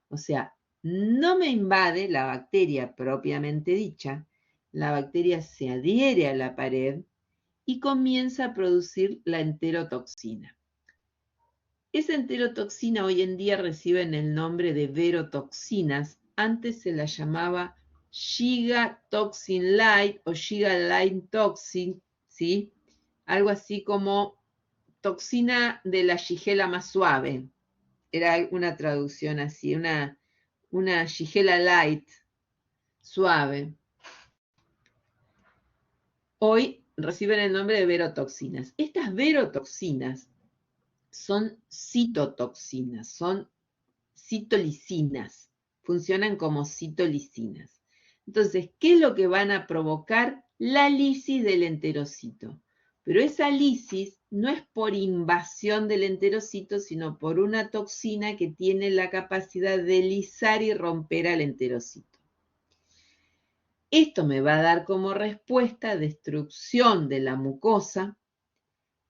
O sea, no me invade la bacteria propiamente dicha, la bacteria se adhiere a la pared y comienza a producir la enterotoxina. Esa enterotoxina hoy en día recibe el nombre de verotoxinas. Antes se la llamaba Giga Toxin Light o Giga Light Toxin, ¿sí? Algo así como toxina de la shigella más suave. Era una traducción así, una shigella light, suave. Hoy reciben el nombre de verotoxinas. Estas verotoxinas son citotoxinas, son citolicinas, funcionan como citolicinas. Entonces, ¿qué es lo que van a provocar? La lisis del enterocito. Pero esa lisis no es por invasión del enterocito, sino por una toxina que tiene la capacidad de lisar y romper al enterocito. Esto me va a dar como respuesta destrucción de la mucosa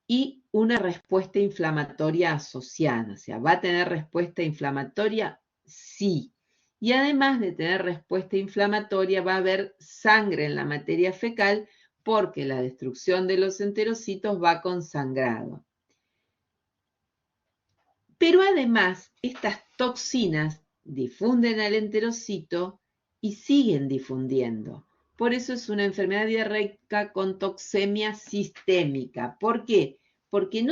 y una respuesta inflamatoria asociada. O sea, ¿va a tener respuesta inflamatoria? Sí. Y además de tener respuesta inflamatoria, va a haber sangre en la materia fecal porque la destrucción de los enterocitos va con sangrado. Pero además, estas toxinas difunden al enterocito y siguen difundiendo. Por eso es una enfermedad diarreica con toxemia sistémica. ¿Por qué? Porque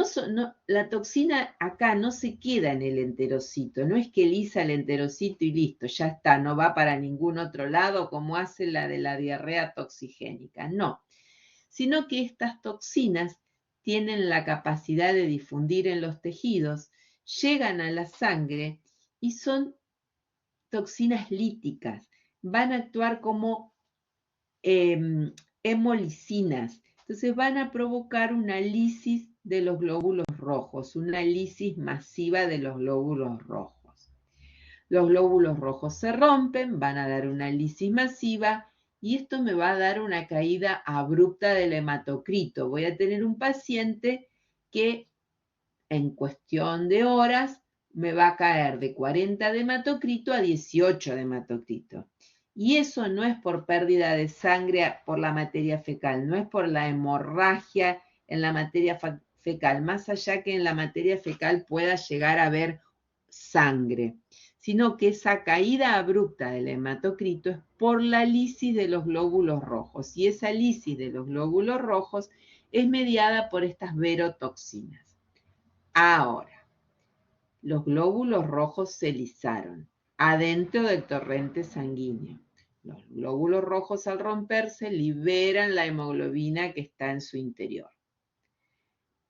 la toxina acá no se queda en el enterocito, no es que lisa el enterocito y listo, ya está, no va para ningún otro lado como hace la de la diarrea toxigénica, no, sino que estas toxinas tienen la capacidad de difundir en los tejidos, llegan a la sangre y son toxinas líticas, van a actuar como hemolicinas. Entonces van a provocar una lisis de los glóbulos rojos, una lisis masiva de los glóbulos rojos. Los glóbulos rojos se rompen, van a dar una lisis masiva y esto me va a dar una caída abrupta del hematocrito. Voy a tener un paciente que en cuestión de horas me va a caer de 40 de hematocrito a 18 de hematocrito. Y eso no es por pérdida de sangre por la materia fecal, no es por la hemorragia en la materia fecal, más allá que en la materia fecal pueda llegar a haber sangre, sino que esa caída abrupta del hematocrito es por la lisis de los glóbulos rojos. Y esa lisis de los glóbulos rojos es mediada por estas verotoxinas. Ahora, los glóbulos rojos se lisaron adentro del torrente sanguíneo. Los glóbulos rojos al romperse liberan la hemoglobina que está en su interior.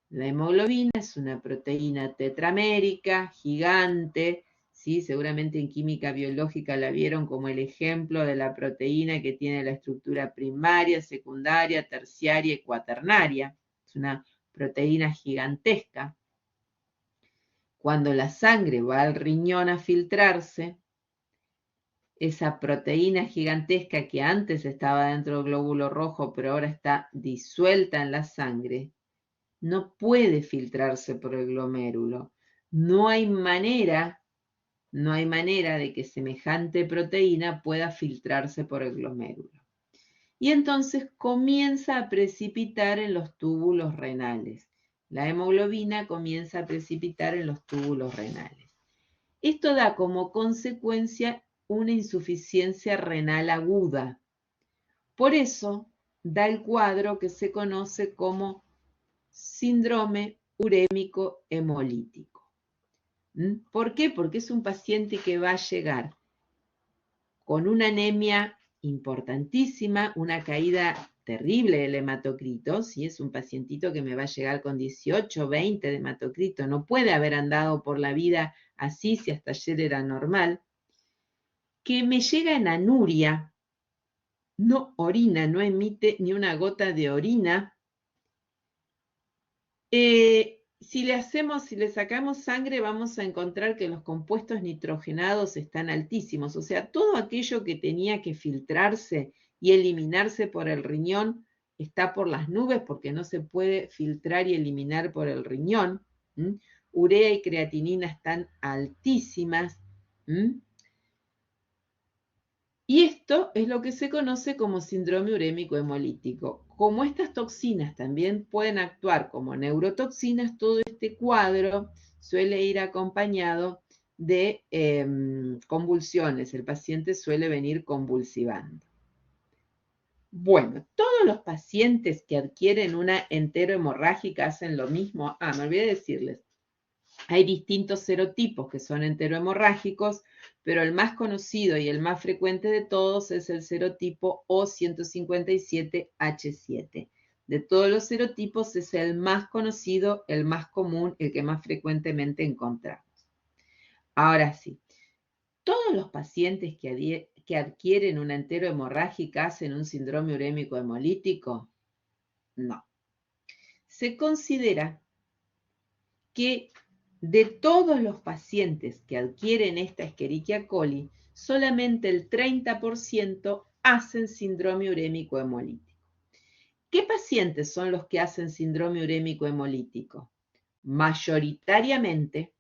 La hemoglobina es una proteína tetramérica, gigante, ¿sí? Seguramente en química biológica la vieron como el ejemplo de la proteína que tiene la estructura primaria, secundaria, terciaria y cuaternaria. Es una proteína gigantesca. Cuando la sangre va al riñón a filtrarse, esa proteína gigantesca que antes estaba dentro del glóbulo rojo, pero ahora está disuelta en la sangre, no puede filtrarse por el glomérulo. No hay manera de que semejante proteína pueda filtrarse por el glomérulo. Y entonces comienza a precipitar en los túbulos renales. La hemoglobina comienza a precipitar en los túbulos renales. Esto da como consecuencia una insuficiencia renal aguda. Por eso da el cuadro que se conoce como síndrome urémico hemolítico. ¿Por qué? Porque es un paciente que va a llegar con una anemia importantísima, una caída terrible del hematocrito, si es un pacientito que me va a llegar con 18, 20 de hematocrito, no puede haber andado por la vida así si hasta ayer era normal, que me llega en anuria, no orina, no emite ni una gota de orina. Si le sacamos sangre, vamos a encontrar que los compuestos nitrogenados están altísimos. O sea, todo aquello que tenía que filtrarse y eliminarse por el riñón está por las nubes porque no se puede filtrar y eliminar por el riñón. Urea y creatinina están altísimas. Y esto es lo que se conoce como síndrome urémico hemolítico. Como estas toxinas también pueden actuar como neurotoxinas, todo este cuadro suele ir acompañado de convulsiones. El paciente suele venir convulsivando. Bueno, todos los pacientes que adquieren una enterohemorrágica hacen lo mismo. Me olvidé decirles. Hay distintos serotipos que son enterohemorrágicos, pero el más conocido y el más frecuente de todos es el serotipo O157H7. De todos los serotipos es el más conocido, el más común, el que más frecuentemente encontramos. Ahora sí, todos los pacientes que adquieren una enterohemorrágica hacen un síndrome urémico hemolítico. No. Se considera que de todos los pacientes que adquieren esta Escherichia coli, solamente el 30% hacen síndrome urémico hemolítico. ¿Qué pacientes son los que hacen síndrome urémico hemolítico? Mayoritariamente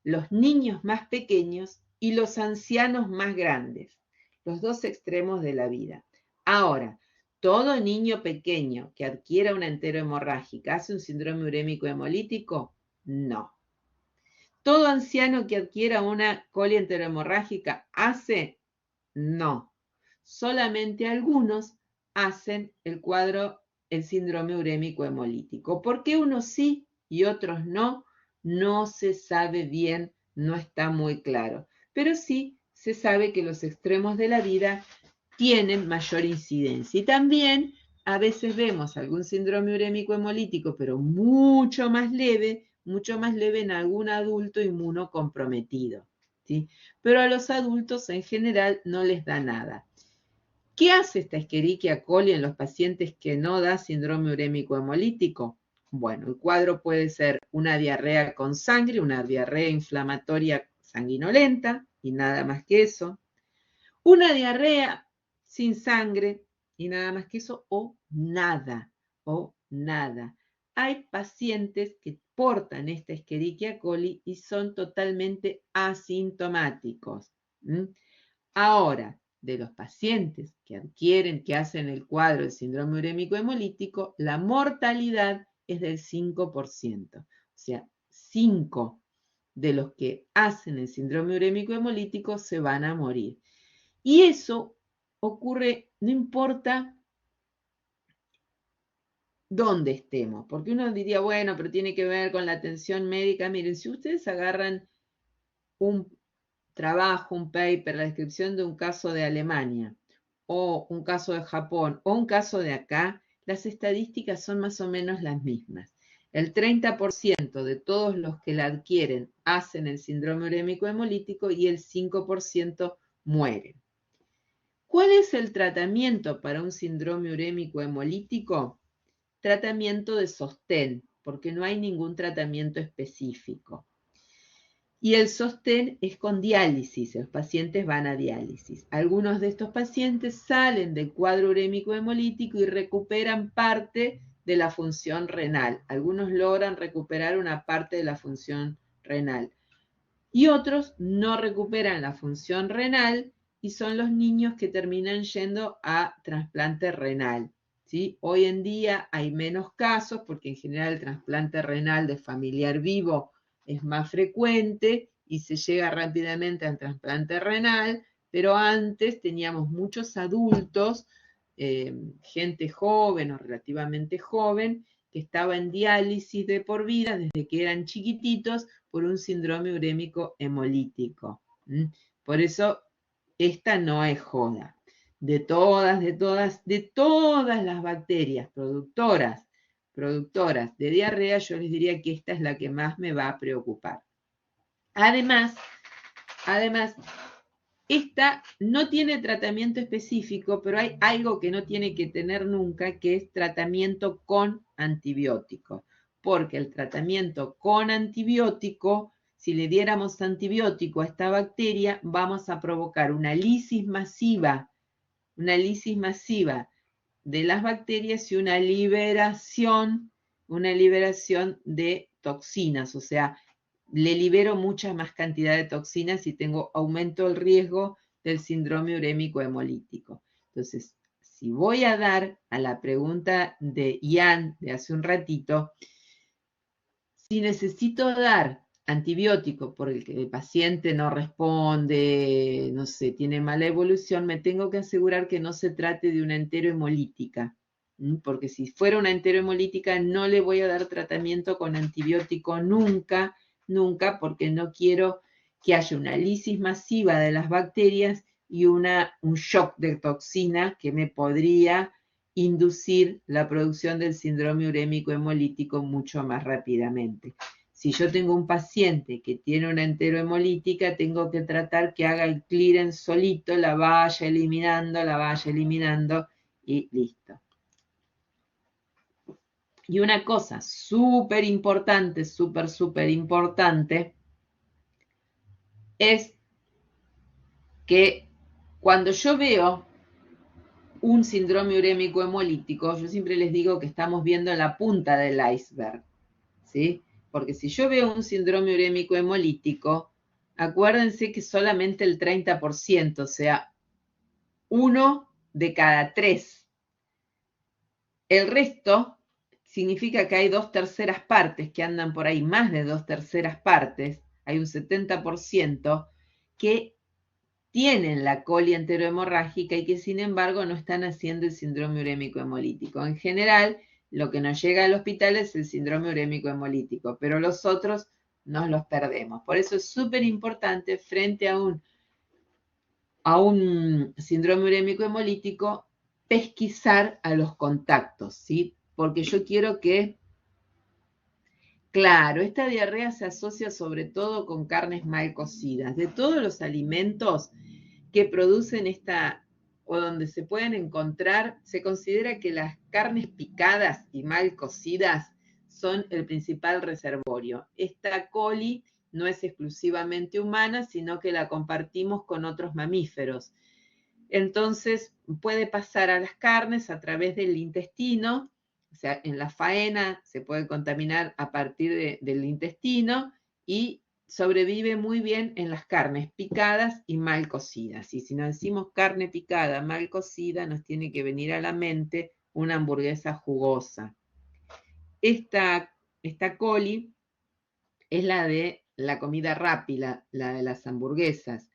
los niños más pequeños y los ancianos más grandes, los dos extremos de la vida. Ahora, todo niño pequeño que adquiera una enterohemorrágica hace un síndrome urémico hemolítico. No. ¿Todo anciano que adquiera una coli enterohemorrágica hace? No. Solamente algunos hacen el síndrome urémico hemolítico. ¿Por qué unos sí y otros no? No se sabe bien, no está muy claro. Pero sí se sabe que los extremos de la vida tienen mayor incidencia. Y también a veces vemos algún síndrome urémico hemolítico, pero mucho más leve en algún adulto inmunocomprometido, ¿sí? Pero a los adultos en general no les da nada. ¿Qué hace esta Escherichia coli en los pacientes que no da síndrome urémico hemolítico? Bueno, el cuadro puede ser una diarrea con sangre, una diarrea inflamatoria sanguinolenta y nada más que eso. Una diarrea sin sangre y nada más que eso, o nada. Hay pacientes que portan esta Escherichia coli y son totalmente asintomáticos. Ahora, de los pacientes que hacen el cuadro del síndrome urémico hemolítico, la mortalidad es del 5%. O sea, 5 de los que hacen el síndrome urémico hemolítico se van a morir. Y eso ocurre, no importa dónde estemos, porque uno diría, bueno, pero tiene que ver con la atención médica. Miren, si ustedes agarran un trabajo, un paper, la descripción de un caso de Alemania, o un caso de Japón, o un caso de acá, las estadísticas son más o menos las mismas. El 30% de todos los que la adquieren hacen el síndrome urémico hemolítico y el 5% mueren. ¿Cuál es el tratamiento para un síndrome urémico hemolítico? Tratamiento de sostén, porque no hay ningún tratamiento específico. Y el sostén es con diálisis, los pacientes van a diálisis. Algunos de estos pacientes salen del cuadro urémico hemolítico y recuperan parte de la función renal. Algunos logran recuperar una parte de la función renal. Y otros no recuperan la función renal y son los niños que terminan yendo a trasplante renal, ¿sí? Hoy en día hay menos casos porque en general el trasplante renal de familiar vivo es más frecuente y se llega rápidamente al trasplante renal, pero antes teníamos muchos adultos, gente joven o relativamente joven, que estaba en diálisis de por vida desde que eran chiquititos por un síndrome urémico hemolítico. Por eso, esta no es joda. de todas las bacterias productoras de diarrea, yo les diría que esta es la que más me va a preocupar. Además, esta no tiene tratamiento específico, pero hay algo que no tiene que tener nunca, que es tratamiento con antibiótico. Porque el tratamiento con antibiótico, si le diéramos antibiótico a esta bacteria, vamos a provocar una lisis masiva de las bacterias y una liberación de toxinas, o sea, le libero mucha más cantidad de toxinas y aumento el riesgo del síndrome urémico hemolítico. Entonces, si voy a dar a la pregunta de Ian de hace un ratito, si necesito dar antibiótico porque el paciente no responde, no sé, tiene mala evolución, me tengo que asegurar que no se trate de una enterohemolítica, porque si fuera una enterohemolítica no le voy a dar tratamiento con antibiótico nunca, porque no quiero que haya una lisis masiva de las bacterias y un shock de toxina que me podría inducir la producción del síndrome urémico hemolítico mucho más rápidamente. Si yo tengo un paciente que tiene una enterohemolítica, tengo que tratar que haga el clearance solito, la vaya eliminando y listo. Y una cosa súper importante, súper importante, es que cuando yo veo un síndrome urémico hemolítico, yo siempre les digo que estamos viendo la punta del iceberg, ¿sí? Porque si yo veo un síndrome urémico hemolítico, acuérdense que solamente el 30%, o sea, 1 de cada 3. El resto significa que hay 2/3 partes que andan por ahí, más de 2/3 partes, hay un 70% que tienen la coli enterohemorrágica y que sin embargo no están haciendo el síndrome urémico hemolítico. En general, lo que nos llega al hospital es el síndrome urémico hemolítico, pero los otros nos los perdemos. Por eso es súper importante frente a un síndrome urémico hemolítico pesquisar a los contactos, ¿sí? Porque yo quiero que, claro, esta diarrea se asocia sobre todo con carnes mal cocidas. De todos los alimentos que producen o donde se pueden encontrar, se considera que las carnes picadas y mal cocidas son el principal reservorio. Esta coli no es exclusivamente humana, sino que la compartimos con otros mamíferos. Entonces, puede pasar a las carnes a través del intestino, o sea, en la faena se puede contaminar a partir del intestino y sobrevive muy bien en las carnes picadas y mal cocidas. Y si nos decimos carne picada, mal cocida, nos tiene que venir a la mente una hamburguesa jugosa. Esta coli es la de la comida rápida, la de las hamburguesas.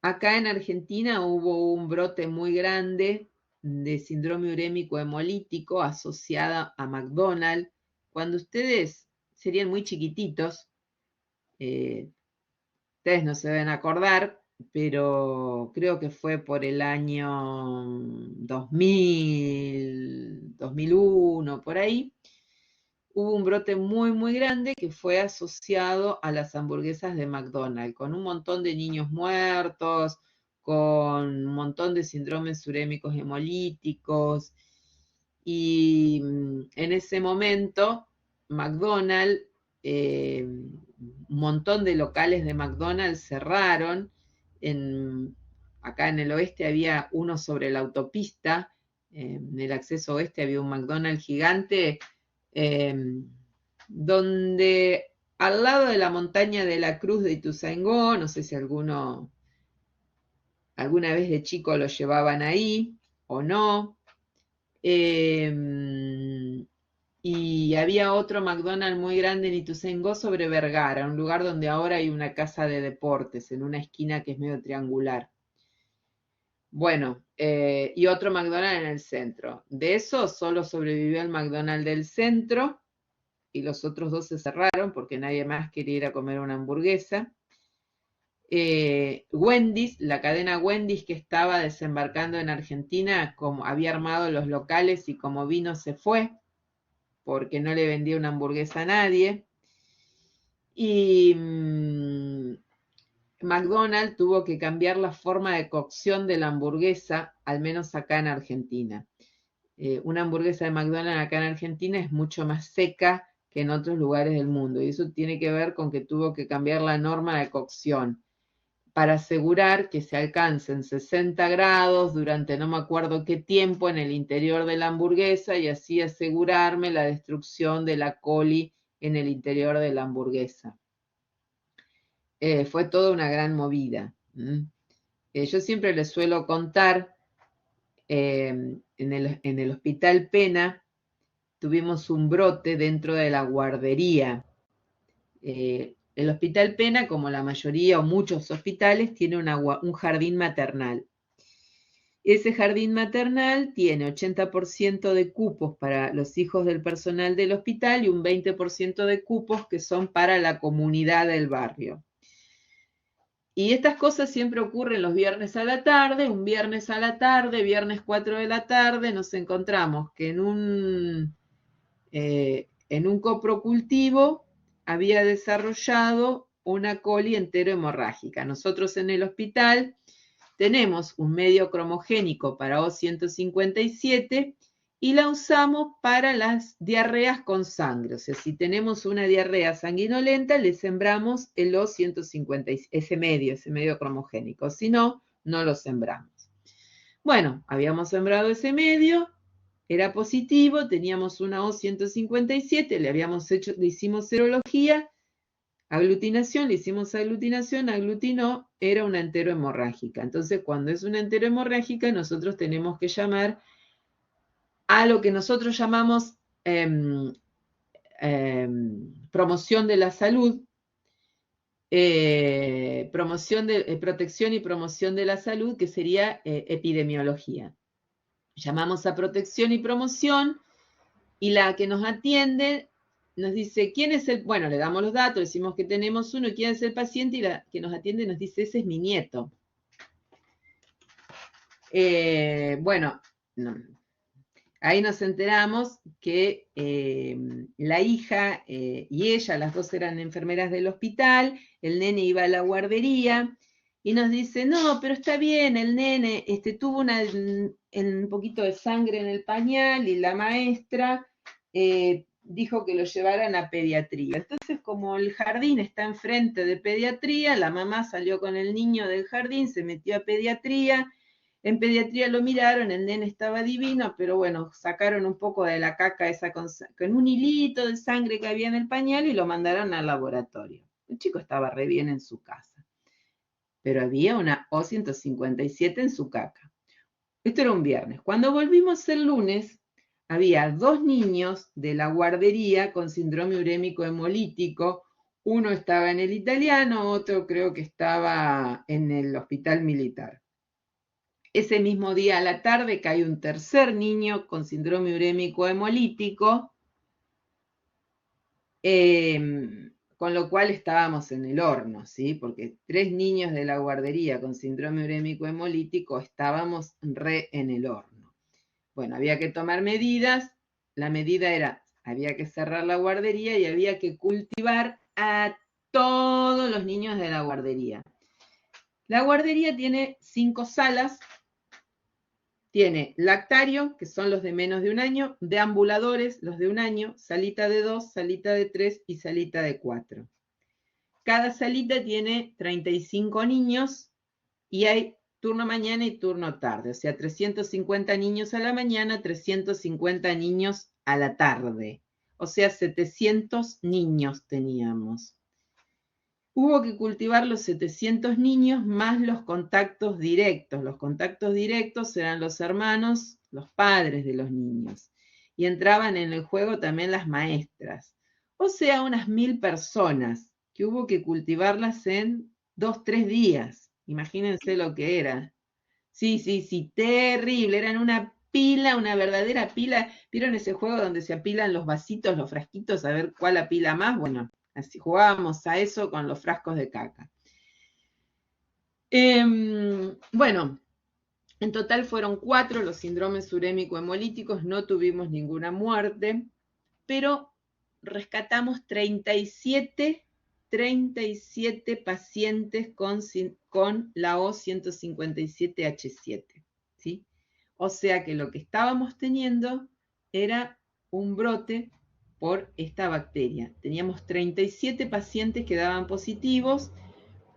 Acá en Argentina hubo un brote muy grande de síndrome urémico hemolítico asociada a McDonald's. Cuando ustedes serían muy chiquititos, ustedes no se deben acordar, pero creo que fue por el año 2000, 2001, por ahí, hubo un brote muy grande que fue asociado a las hamburguesas de McDonald's, con un montón de niños muertos, con un montón de síndromes urémicos hemolíticos, y en ese momento McDonald's, un montón de locales de McDonald's cerraron. Acá en el oeste había uno sobre la autopista, en el acceso oeste había un McDonald's gigante, donde al lado de la montaña de la Cruz de Ituzaingó, no sé si alguna vez de chico lo llevaban ahí o no, y había otro McDonald's muy grande en Ituzaingó sobre Vergara, un lugar donde ahora hay una casa de deportes, en una esquina que es medio triangular. Bueno, y otro McDonald's en el centro. De eso solo sobrevivió el McDonald's del centro, y los otros 2 se cerraron porque nadie más quería ir a comer una hamburguesa. Wendy's, la cadena Wendy's que estaba desembarcando en Argentina, como había armado los locales y como vino se fue, porque no le vendía una hamburguesa a nadie. Y McDonald's tuvo que cambiar la forma de cocción de la hamburguesa, al menos acá en Argentina. Una hamburguesa de McDonald's acá en Argentina es mucho más seca que en otros lugares del mundo, y eso tiene que ver con que tuvo que cambiar la norma de cocción para asegurar que se alcancen 60 grados durante no me acuerdo qué tiempo en el interior de la hamburguesa, y así asegurarme la destrucción de la coli en el interior de la hamburguesa. Fue toda una gran movida. Yo siempre les suelo contar, en el Hospital Pena tuvimos un brote dentro de la guardería. El Hospital Pena, como la mayoría o muchos hospitales, tiene un jardín maternal. Ese jardín maternal tiene 80% de cupos para los hijos del personal del hospital y un 20% de cupos que son para la comunidad del barrio. Y estas cosas siempre ocurren los viernes a la tarde. Un viernes a la tarde, viernes 4 de la tarde, nos encontramos que en un coprocultivo había desarrollado una coli enterohemorrágica. Nosotros en el hospital tenemos un medio cromogénico para O157 y la usamos para las diarreas con sangre. O sea, si tenemos una diarrea sanguinolenta, le sembramos el O157, ese medio cromogénico. Si no, no lo sembramos. Bueno, habíamos sembrado ese medio, era positivo, teníamos una O157, le hicimos serología, aglutinación, le hicimos aglutinación, aglutinó, era una enterohemorrágica. Entonces, cuando es una enterohemorrágica, nosotros tenemos que llamar a lo que nosotros llamamos promoción de la salud, protección y promoción de la salud, que sería epidemiología. Llamamos a protección y promoción, y la que nos atiende nos dice, ¿quién es el...? Bueno, le damos los datos, decimos que tenemos uno, ¿quién es el paciente? Y la que nos atiende nos dice, ese es mi nieto. Bueno, no. Ahí nos enteramos que la hija y ella, las dos eran enfermeras del hospital, el nene iba a la guardería, y nos dice, no, pero está bien, el nene tuvo un poquito de sangre en el pañal, y la maestra dijo que lo llevaran a pediatría. Entonces, como el jardín está enfrente de pediatría, la mamá salió con el niño del jardín, se metió a pediatría. En pediatría lo miraron, el nene estaba divino, pero bueno, sacaron un poco de la caca esa con un hilito de sangre que había en el pañal y lo mandaron al laboratorio. El chico estaba re bien en su casa, pero había una O157 en su caca. Esto era un viernes. Cuando volvimos el lunes, había 2 niños de la guardería con síndrome urémico hemolítico. Uno estaba en el italiano, otro creo que estaba en el hospital militar. Ese mismo día a la tarde cae un tercer niño con síndrome urémico hemolítico, con lo cual estábamos en el horno, ¿sí? Porque 3 niños de la guardería con síndrome urémico hemolítico estábamos re en el horno. Bueno, había que tomar medidas. La medida era, había que cerrar la guardería y había que cultivar a todos los niños de la guardería. La guardería tiene 5 salas. Tiene lactario, que son los de menos de un año, deambuladores, los de un año, salita de 2, salita de 3 y salita de 4. Cada salita tiene 35 niños y hay turno mañana y turno tarde, o sea, 350 niños a la mañana, 350 niños a la tarde, o sea, 700 niños teníamos. Hubo que cultivar los 700 niños más los contactos directos. Los contactos directos eran los hermanos, los padres de los niños. Y entraban en el juego también las maestras. O sea, unas 1000 personas que hubo que cultivarlas en 2-3 días. Imagínense lo que era. Sí, terrible. Eran una pila, una verdadera pila. ¿Vieron ese juego donde se apilan los vasitos, los frasquitos, a ver cuál apila más? Bueno, así jugábamos a eso con los frascos de caca. Bueno, en total fueron 4 los síndromes urémico-hemolíticos, no tuvimos ninguna muerte, pero rescatamos 37 pacientes con la O157H7, ¿sí? O sea que lo que estábamos teniendo era un brote por esta bacteria. Teníamos 37 pacientes que daban positivos,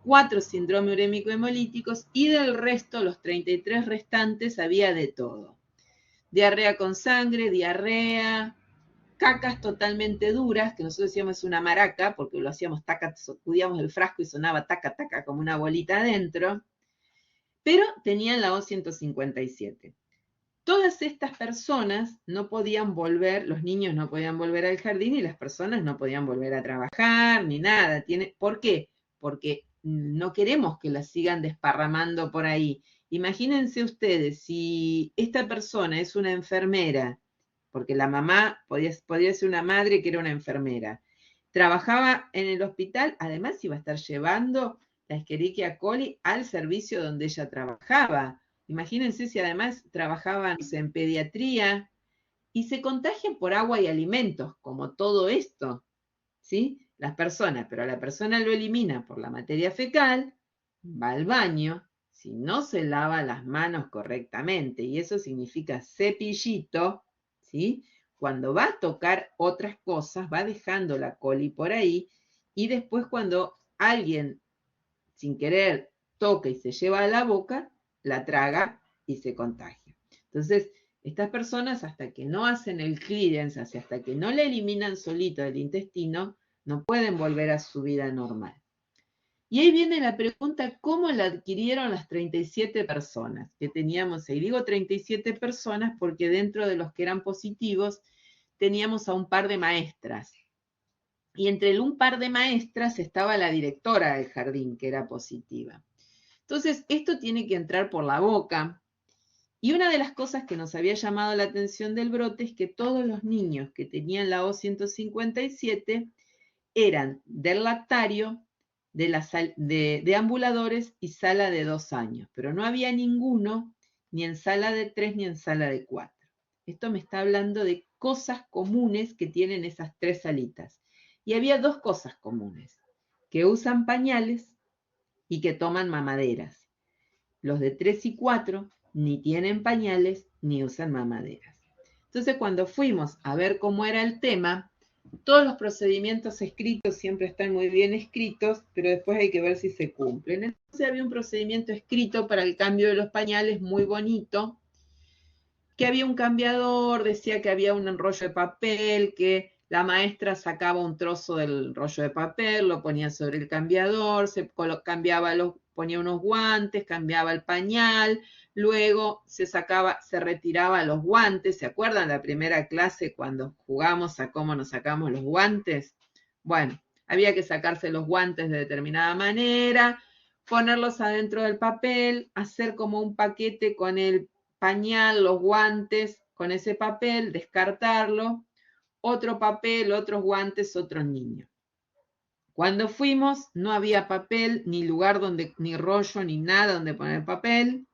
4 síndrome urémico hemolíticos y del resto, los 33 restantes, había de todo. Diarrea con sangre, diarrea, cacas totalmente duras, que nosotros decíamos una maraca, porque lo hacíamos taca, sacudíamos el frasco y sonaba taca, taca, como una bolita adentro, pero tenían la O157. Todas estas personas no podían volver, los niños no podían volver al jardín y las personas no podían volver a trabajar ni nada. ¿Por qué? Porque no queremos que las sigan desparramando por ahí. Imagínense ustedes, si esta persona es una enfermera, porque la mamá podía ser una madre que era una enfermera, trabajaba en el hospital, además iba a estar llevando la Escherichia coli al servicio donde ella trabajaba. Imagínense si además trabajaban en pediatría y se contagian por agua y alimentos, como todo esto, ¿sí? Las personas, pero la persona lo elimina por la materia fecal, va al baño, si no se lava las manos correctamente, y eso significa cepillito, ¿sí? Cuando va a tocar otras cosas, va dejando la coli por ahí, y después cuando alguien sin querer toca y se lleva a la boca, la traga y se contagia. Entonces, estas personas hasta que no hacen el clearance, hasta que no la eliminan solito del intestino, no pueden volver a su vida normal. Y ahí viene la pregunta, ¿cómo la adquirieron las 37 personas que teníamos ahí? Digo 37 personas porque dentro de los que eran positivos teníamos a un par de maestras. Y entre un par de maestras estaba la directora del jardín, que era positiva. Entonces, esto tiene que entrar por la boca. Y una de las cosas que nos había llamado la atención del brote es que todos los niños que tenían la O157 eran del lactario, de ambuladores y sala de 2 años, pero no había ninguno ni en sala de 3 ni en sala de 4. Esto me está hablando de cosas comunes que tienen esas 3 salitas. Y había 2 cosas comunes, que usan pañales y que toman mamaderas. Los de 3 y 4 ni tienen pañales ni usan mamaderas. Entonces, cuando fuimos a ver cómo era el tema, todos los procedimientos escritos siempre están muy bien escritos, pero después hay que ver si se cumplen. Entonces había un procedimiento escrito para el cambio de los pañales muy bonito, que había un cambiador, decía que había un rollo de papel, que la maestra sacaba un trozo del rollo de papel, lo ponía sobre el cambiador, ponía unos guantes, cambiaba el pañal, luego se retiraba los guantes. ¿Se acuerdan la primera clase cuando jugamos a cómo nos sacamos los guantes? Bueno, había que sacarse los guantes de determinada manera, ponerlos adentro del papel, hacer como un paquete con el pañal, los guantes, con ese papel, descartarlo, otro papel, otros guantes, otros niños. Cuando fuimos no había papel, ni lugar donde, ni rollo, ni nada donde poner papel.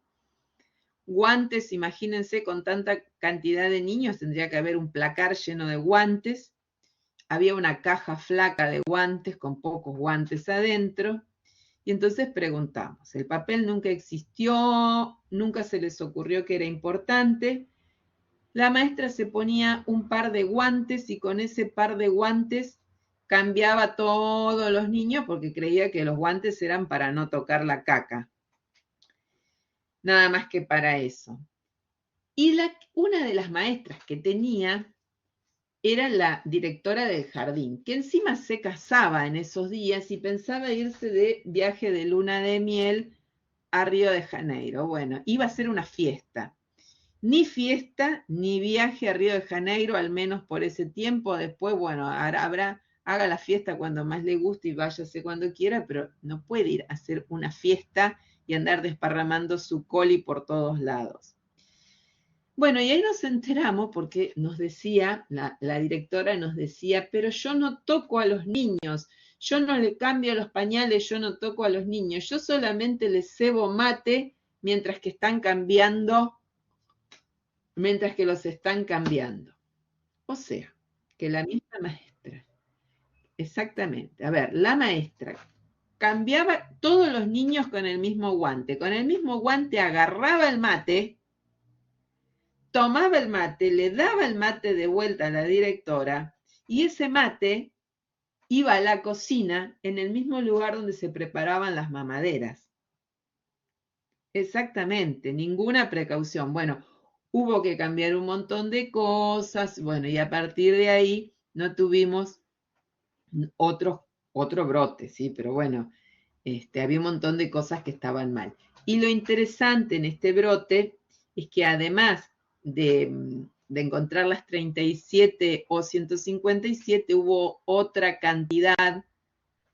Guantes, imagínense, con tanta cantidad de niños tendría que haber un placar lleno de guantes. Había una caja flaca de guantes con pocos guantes adentro. Y entonces preguntamos, el papel nunca existió, nunca se les ocurrió que era importante. La maestra se ponía un par de guantes y con ese par de guantes cambiaba a todos los niños porque creía que los guantes eran para no tocar la caca. Nada más que para eso. Y una de las maestras que tenía era la directora del jardín, que encima se casaba en esos días y pensaba irse de viaje de luna de miel a Río de Janeiro. Bueno, iba a ser una fiesta. Ni fiesta, ni viaje a Río de Janeiro, al menos por ese tiempo. Después, bueno, haga la fiesta cuando más le guste y váyase cuando quiera, pero no puede ir a hacer una fiesta y andar desparramando su coli por todos lados. Bueno, y ahí nos enteramos porque nos decía, la directora nos decía, pero yo no toco a los niños, yo no le cambio los pañales, yo no toco a los niños, yo solamente les cebo mate mientras que están cambiando, mientras que los están cambiando. O sea, que la misma maestra, exactamente, a ver, la maestra cambiaba todos los niños con el mismo guante agarraba el mate, tomaba el mate, le daba el mate de vuelta a la directora y ese mate iba a la cocina en el mismo lugar donde se preparaban las mamaderas. Exactamente, ninguna precaución. Bueno, hubo que cambiar un montón de cosas, bueno, y a partir de ahí no tuvimos otro brote, ¿sí? Pero bueno, había un montón de cosas que estaban mal. Y lo interesante en este brote es que además de encontrar las 37 o 157, hubo otra cantidad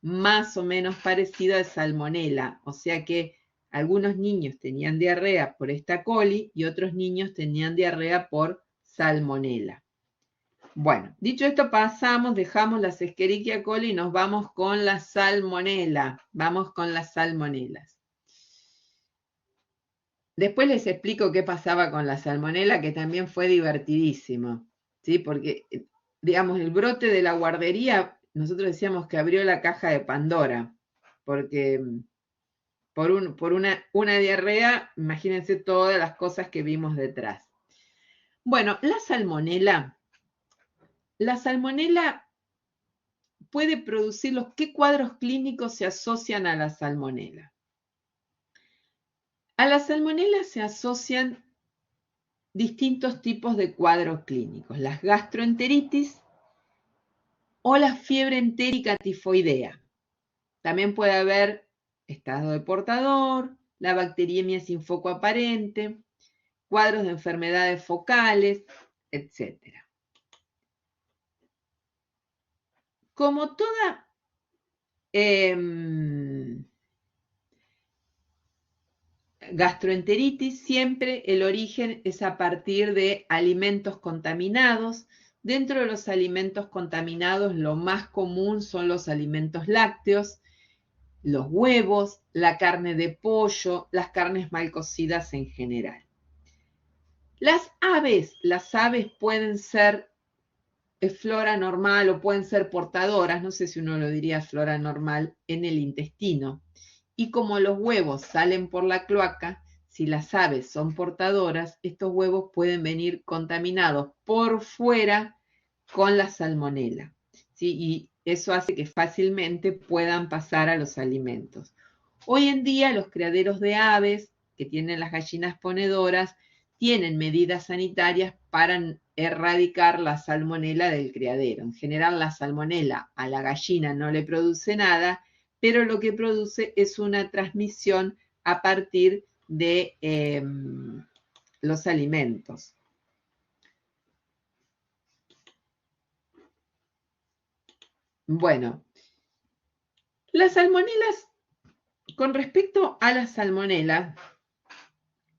más o menos parecida de salmonela. O sea que algunos niños tenían diarrea por esta coli y otros niños tenían diarrea por salmonela. Bueno, dicho esto, pasamos, dejamos las Escherichia coli y nos vamos con la salmonela. Vamos con las salmonelas. Después les explico qué pasaba con la salmonela, que también fue divertidísimo, ¿sí? Porque, digamos, el brote de la guardería, nosotros decíamos que abrió la caja de Pandora, porque por una diarrea, imagínense todas las cosas que vimos detrás. Bueno, la salmonela puede producir qué cuadros clínicos se asocian a la salmonela. A la salmonela se asocian distintos tipos de cuadros clínicos, las gastroenteritis o la fiebre entérica tifoidea. También puede haber estado de portador, la bacteriemia sin foco aparente, cuadros de enfermedades focales, etc. Como toda gastroenteritis, siempre el origen es a partir de alimentos contaminados. Dentro de los alimentos contaminados, lo más común son los alimentos lácteos, los huevos, la carne de pollo, las carnes mal cocidas en general. Las aves pueden ser flora normal o pueden ser portadoras, no sé si uno lo diría flora normal, en el intestino. Y como los huevos salen por la cloaca, si las aves son portadoras, estos huevos pueden venir contaminados por fuera con la salmonela, ¿sí? Y eso hace que fácilmente puedan pasar a los alimentos. Hoy en día los criaderos de aves que tienen las gallinas ponedoras tienen medidas sanitarias para erradicar la salmonela del criadero. En general, la salmonela a la gallina no le produce nada, pero lo que produce es una transmisión a partir de los alimentos. Bueno, las salmonelas, con respecto a la salmonela,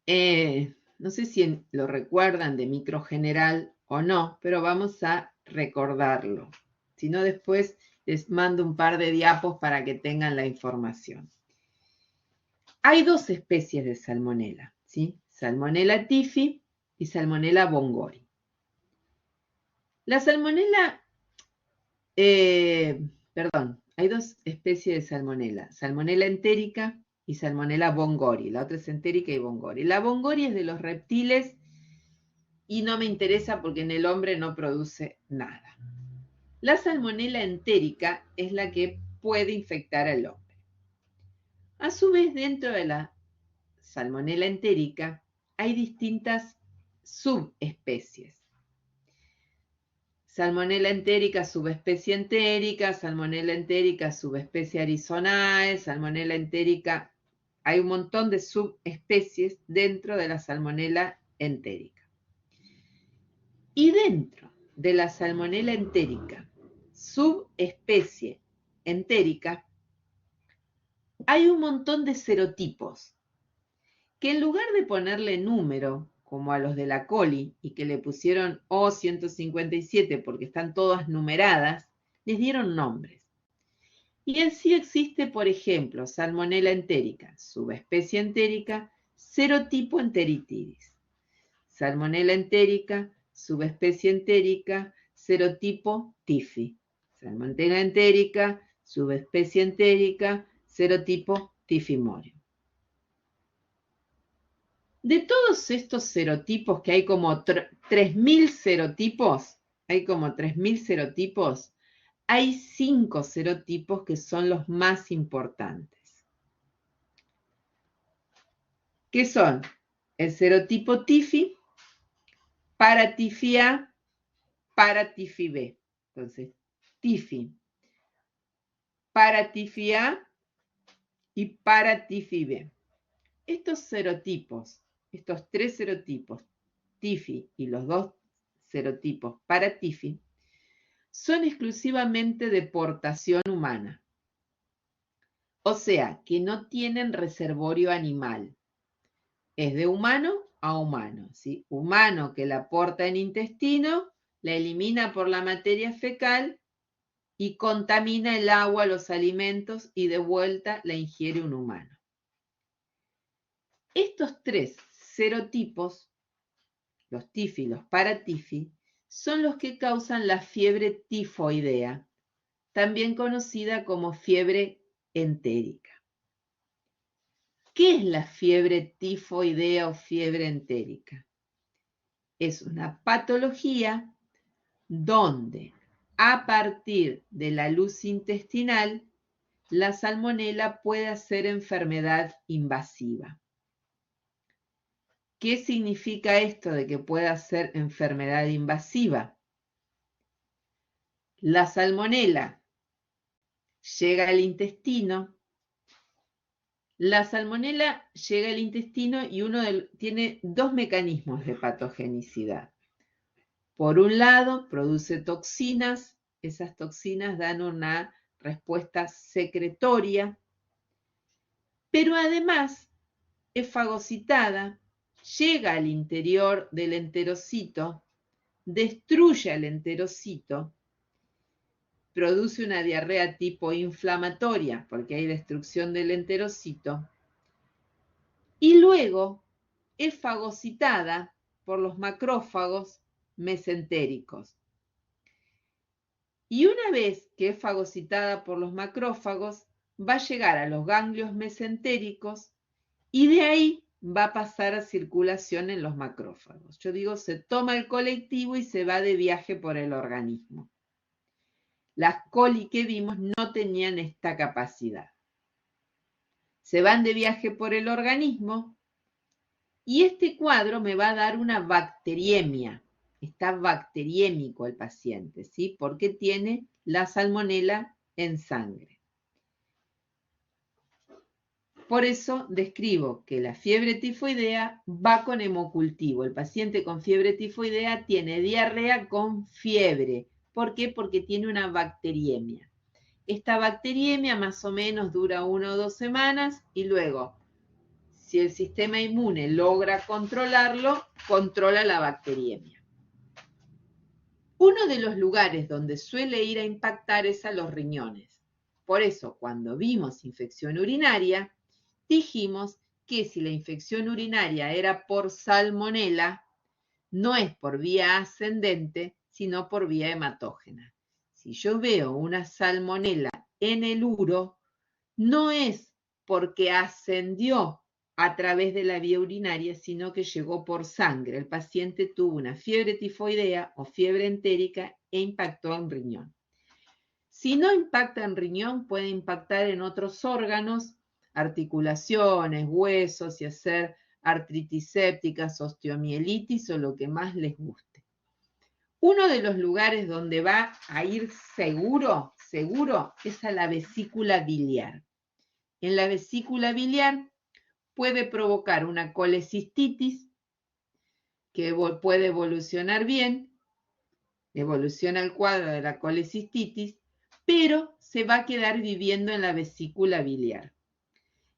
no sé si lo recuerdan de micro general o no, pero vamos a recordarlo. Si no, después les mando un par de diapos para que tengan la información. Hay dos especies de salmonela, ¿sí? Salmonella typhi y Salmonella bongori. La salmonela, hay dos especies de salmonela, Salmonella entérica y Salmonella bongori. La otra es entérica y bongori. La bongori es de los reptiles y no me interesa porque en el hombre no produce nada. La salmonela entérica es la que puede infectar al hombre. A su vez, dentro de la salmonela entérica hay distintas subespecies. Salmonella entérica, subespecie entérica, Salmonella entérica, subespecie arizonae, Salmonella entérica. Hay un montón de subespecies dentro de la salmonella entérica. Y dentro de la salmonella entérica, subespecie entérica, hay un montón de serotipos que en lugar de ponerle número, como a los de la coli y que le pusieron O157 porque están todas numeradas, les dieron nombres. Y en sí existe, por ejemplo, Salmonella entérica, subespecie entérica, serotipo enteritidis. Salmonella entérica, subespecie entérica, serotipo tifi. Salmonella entérica, subespecie entérica, serotipo tifimorio. De todos estos serotipos, que hay como 3.000 serotipos, hay 5 serotipos que son los más importantes. ¿Qué son? El serotipo TIFI, para TIFI A, para TIFI B. Entonces, TIFI, para TIFI A y para TIFI B. Estos serotipos, estos 3 serotipos, TIFI y los 2 serotipos para TIFI, son exclusivamente de portación humana. O sea, que no tienen reservorio animal. Es de humano a humano, ¿sí? Humano que la porta en intestino, la elimina por la materia fecal y contamina el agua, los alimentos y de vuelta la ingiere un humano. Estos 3 serotipos, los TIFI y los paratifi, son los que causan la fiebre tifoidea, también conocida como fiebre entérica. ¿Qué es la fiebre tifoidea o fiebre entérica? Es una patología donde a partir de la luz intestinal la salmonela puede hacer enfermedad invasiva. ¿Qué significa esto de que pueda ser enfermedad invasiva? La salmonela llega al intestino. La salmonela llega al intestino y tiene 2 mecanismos de patogenicidad. Por un lado, produce toxinas. Esas toxinas dan una respuesta secretoria, pero además es fagocitada, llega al interior del enterocito, destruye al enterocito, produce una diarrea tipo inflamatoria porque hay destrucción del enterocito, y luego es fagocitada por los macrófagos mesentéricos. Y una vez que es fagocitada por los macrófagos, va a llegar a los ganglios mesentéricos y de ahí va a pasar a circulación en los macrófagos. Yo digo, se toma el colectivo y se va de viaje por el organismo. Las coli que vimos no tenían esta capacidad. Se van de viaje por el organismo y este cuadro me va a dar una bacteriemia. Está bacteriémico el paciente, ¿sí? Porque tiene la salmonela en sangre. Por eso describo que la fiebre tifoidea va con hemocultivo. El paciente con fiebre tifoidea tiene diarrea con fiebre. ¿Por qué? Porque tiene una bacteriemia. Esta bacteriemia más o menos dura 1 o 2 semanas y luego, si el sistema inmune logra controlarlo, controla la bacteriemia. Uno de los lugares donde suele ir a impactar es a los riñones. Por eso, cuando vimos infección urinaria, dijimos que si la infección urinaria era por salmonela, no es por vía ascendente, sino por vía hematógena. Si yo veo una salmonela en el uro, no es porque ascendió a través de la vía urinaria, sino que llegó por sangre. El paciente tuvo una fiebre tifoidea o fiebre entérica e impactó en riñón. Si no impacta en riñón, puede impactar en otros órganos, articulaciones, huesos y hacer artritis sépticas, osteomielitis o lo que más les guste. Uno de los lugares donde va a ir seguro, es a la vesícula biliar. En la vesícula biliar puede provocar una colecistitis que puede evolucionar bien, evoluciona el cuadro de la colecistitis, pero se va a quedar viviendo en la vesícula biliar.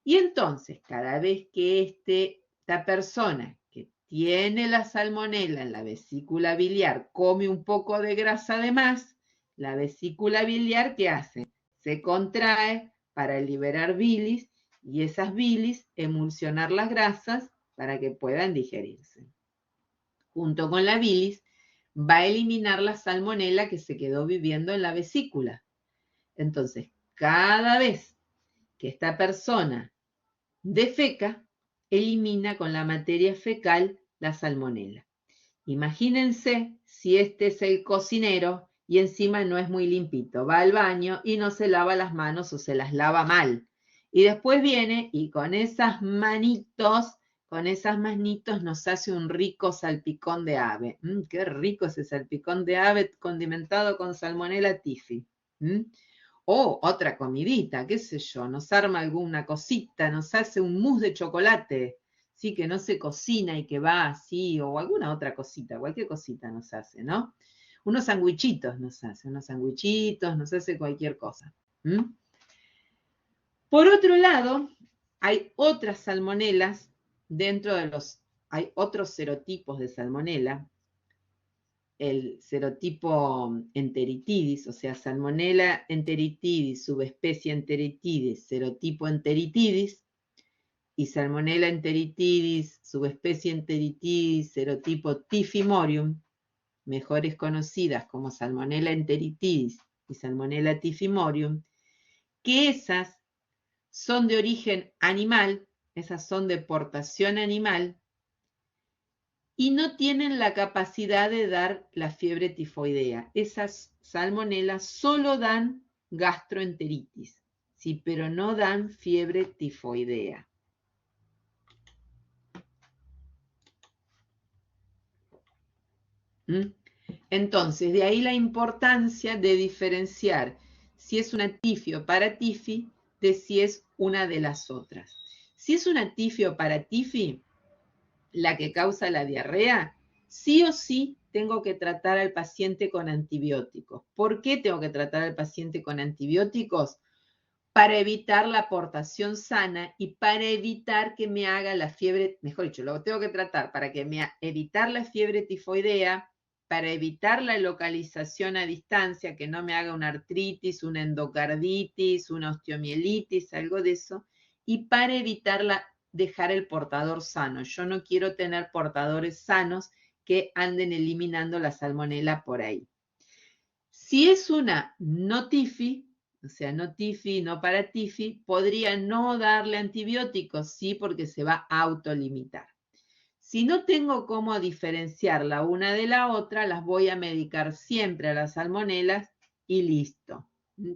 Y entonces, cada vez que esta persona que tiene la salmonela en la vesícula biliar, come un poco de grasa de más, la vesícula biliar, ¿qué hace? Se contrae para liberar bilis y esas bilis emulsionar las grasas para que puedan digerirse. Junto con la bilis va a eliminar la salmonela que se quedó viviendo en la vesícula. Entonces, cada vez que esta persona defeca, elimina con la materia fecal la salmonela. Imagínense si este es el cocinero y encima no es muy limpito, va al baño y no se lava las manos o se las lava mal. Y después viene y con esas manitos nos hace un rico salpicón de ave. Qué rico ese salpicón de ave condimentado con salmonella typhi. O otra comidita, qué sé yo, nos arma alguna cosita, nos hace un mousse de chocolate, sí, que no se cocina y que va así, o alguna otra cosita, cualquier cosita nos hace, ¿no? Unos sandwichitos nos hace cualquier cosa. Por otro lado, hay otras salmonelas hay otros serotipos de salmonela, el serotipo enteritidis, o sea, Salmonella enteritidis, subespecie enteritidis, serotipo enteritidis, y Salmonella enteritidis, subespecie enteritidis, serotipo Typhimurium, mejores conocidas como Salmonella enteritidis y Salmonella Typhimurium, que esas son de origen animal, esas son de portación animal, y no tienen la capacidad de dar la fiebre tifoidea. Esas salmonelas solo dan gastroenteritis, sí, pero no dan fiebre tifoidea. Entonces, de ahí la importancia de diferenciar si es una tifi o paratifi de si es una de las otras. Si es una tifi o paratifi, la que causa la diarrea, sí o sí tengo que tratar al paciente con antibióticos. ¿Por qué tengo que tratar al paciente con antibióticos? Para evitar la aportación sana y para evitar que me haga la fiebre, mejor dicho, lo tengo que tratar para evitar la fiebre tifoidea, para evitar la localización a distancia, que no me haga una artritis, una endocarditis, una osteomielitis, algo de eso, y para evitar dejar el portador sano. Yo no quiero tener portadores sanos que anden eliminando la salmonela por ahí. Si es una no tifi, o sea, no tifi, no paratifi, podría no darle antibióticos, sí, porque se va a autolimitar. Si no tengo cómo diferenciar la una de la otra, las voy a medicar siempre a las salmonelas y listo.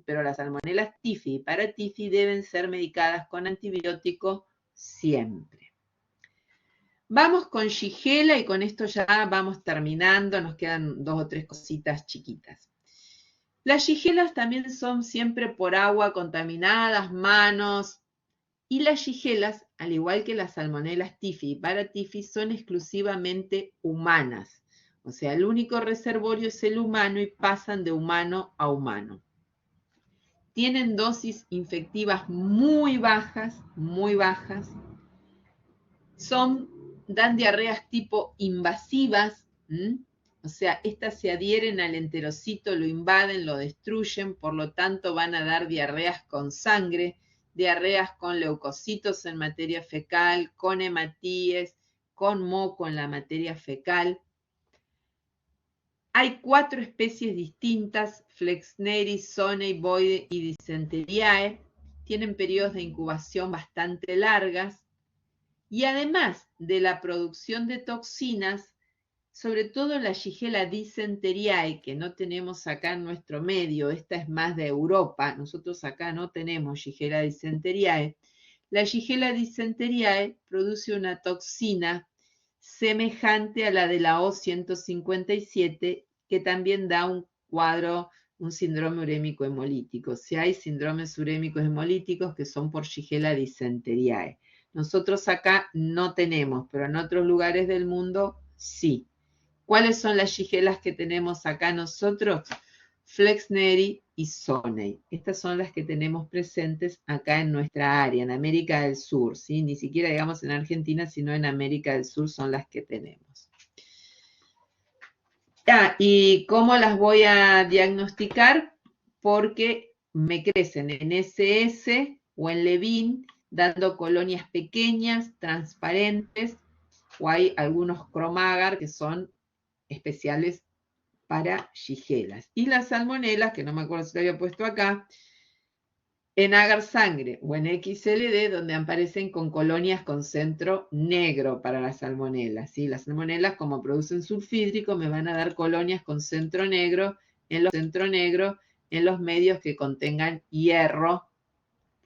Pero las salmonelas tifi y paratifi deben ser medicadas con antibióticos siempre. Vamos con Shigella y con esto ya vamos terminando, nos quedan 2 o 3 cositas chiquitas. Las shigelas también son siempre por agua, contaminadas, manos, y las shigelas, al igual que las salmonelas tifi y paratifi, son exclusivamente humanas. O sea, el único reservorio es el humano y pasan de humano a humano. Tienen dosis infectivas muy bajas, dan diarreas tipo invasivas, o sea, estas se adhieren al enterocito, lo invaden, lo destruyen, por lo tanto van a dar diarreas con sangre, diarreas con leucocitos en materia fecal, con hematíes, con moco en la materia fecal. Hay 4 especies distintas, Flexneris, Zonei, Boide y Dysenteriae. Tienen periodos de incubación bastante largas. Y además de la producción de toxinas, sobre todo la Shigella dysenteriae, que no tenemos acá en nuestro medio, esta es más de Europa, nosotros acá no tenemos Shigella dysenteriae. La Shigella dysenteriae produce una toxina semejante a la de la O157, que también da un síndrome urémico hemolítico. Si hay síndromes urémicos hemolíticos que son por Shigella dysenteriae. Nosotros acá no tenemos, pero en otros lugares del mundo sí. ¿Cuáles son las shigelas que tenemos acá nosotros? Flexneri y Sonei. Estas son las que tenemos presentes acá en nuestra área, en América del Sur, ¿sí? Ni siquiera digamos en Argentina, sino en América del Sur son las que tenemos. ¿Y cómo las voy a diagnosticar? Porque me crecen en SS o en Levin, dando colonias pequeñas, transparentes, o hay algunos cromagar que son especiales para shigelas. Y las salmonelas, que no me acuerdo si lo había puesto acá, en agar sangre o en XLD, donde aparecen con colonias con centro negro para las salmonelas. ¿Sí? Las salmonelas, como producen sulfídrico, me van a dar colonias con centro negro en los medios que contengan hierro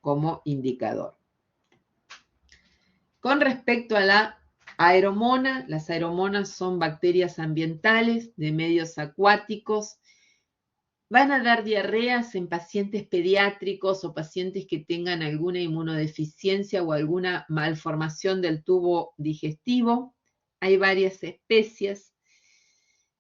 como indicador. Con respecto a la aeromona, las aeromonas son bacterias ambientales de medios acuáticos. Van a dar diarreas en pacientes pediátricos o pacientes que tengan alguna inmunodeficiencia o alguna malformación del tubo digestivo. Hay varias especies.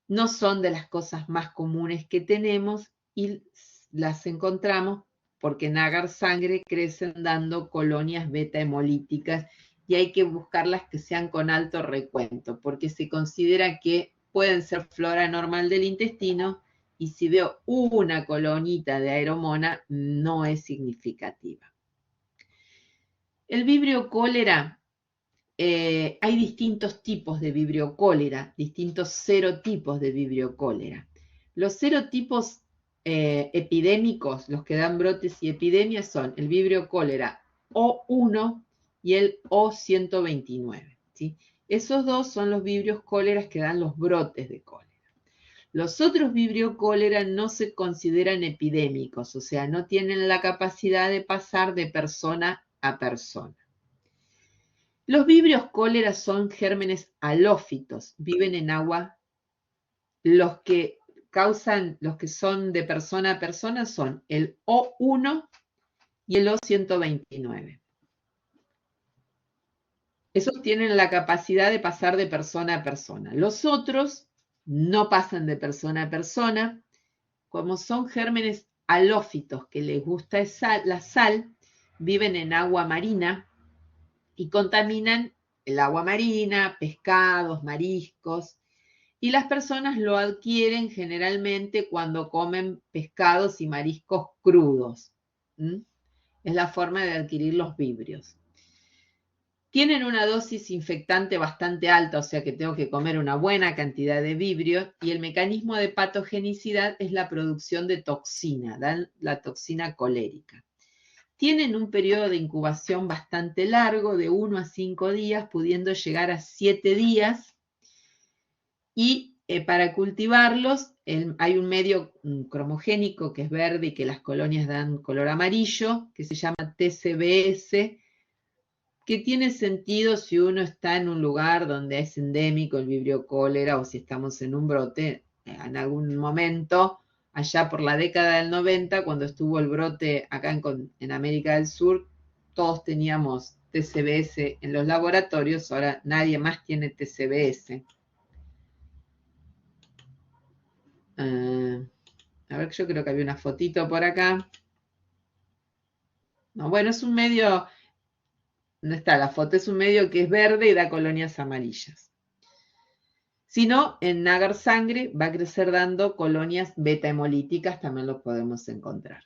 No son de las cosas más comunes que tenemos y las encontramos porque en agar sangre crecen dando colonias beta hemolíticas y hay que buscarlas que sean con alto recuento porque se considera que pueden ser flora normal del intestino y si veo una colonita de aeromona no es significativa. El vibrio cólera, hay distintos tipos de vibrio cólera, distintos serotipos de vibrio cólera. Los serotipos epidémicos, los que dan brotes y epidemias, son el vibrio cólera O1 y el O129. ¿sí? Esos dos son los vibrios cóleras que dan los brotes de cólera. Los otros vibrio cólera no se consideran epidémicos, o sea, no tienen la capacidad de pasar de persona a persona. Los vibrios cólera son gérmenes halófitos, viven en agua. Los que son de persona a persona son el O1 y el O129. Esos tienen la capacidad de pasar de persona a persona. Los otros no pasan de persona a persona. Como son gérmenes halófitos que les gusta la sal, viven en agua marina y contaminan el agua marina, pescados, mariscos, y las personas lo adquieren generalmente cuando comen pescados y mariscos crudos. Es la forma de adquirir los vibrios. Tienen una dosis infectante bastante alta, o sea que tengo que comer una buena cantidad de vibrios, y el mecanismo de patogenicidad es la producción de toxina, dan la toxina colérica. Tienen un periodo de incubación bastante largo, de 1 a 5 días, pudiendo llegar a 7 días, y para cultivarlos hay un medio cromogénico que es verde y que las colonias dan color amarillo, que se llama TCBS, que tiene sentido si uno está en un lugar donde es endémico el vibrio cólera o si estamos en un brote. En algún momento, allá por la década del 90, cuando estuvo el brote acá en América del Sur, todos teníamos TCBS en los laboratorios, ahora nadie más tiene TCBS. A ver, yo creo que había una fotito por acá. No, bueno, es un medio... No está la foto, es un medio que es verde y da colonias amarillas. Si no, en agar sangre va a crecer dando colonias beta hemolíticas, también lo podemos encontrar.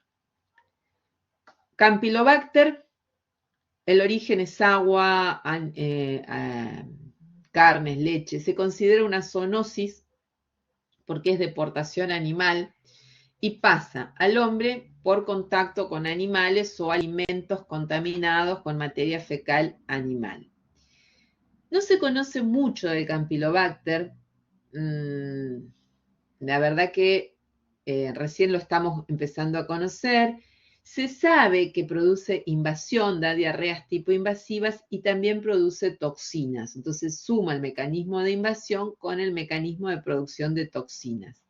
Campylobacter, el origen es agua, carnes, leche. Se considera una zoonosis porque es de portación animal y pasa al hombre por contacto con animales o alimentos contaminados con materia fecal animal. No se conoce mucho del Campylobacter. La verdad que recién lo estamos empezando a conocer. Se sabe que produce invasión, da diarreas tipo invasivas y también produce toxinas. Entonces suma el mecanismo de invasión con el mecanismo de producción de toxinas.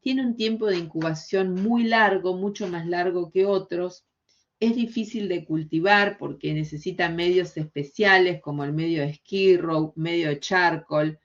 Tiene un tiempo de incubación muy largo, mucho más largo que otros. Es difícil de cultivar porque necesita medios especiales como el medio de Skid Row, medio de charcoal.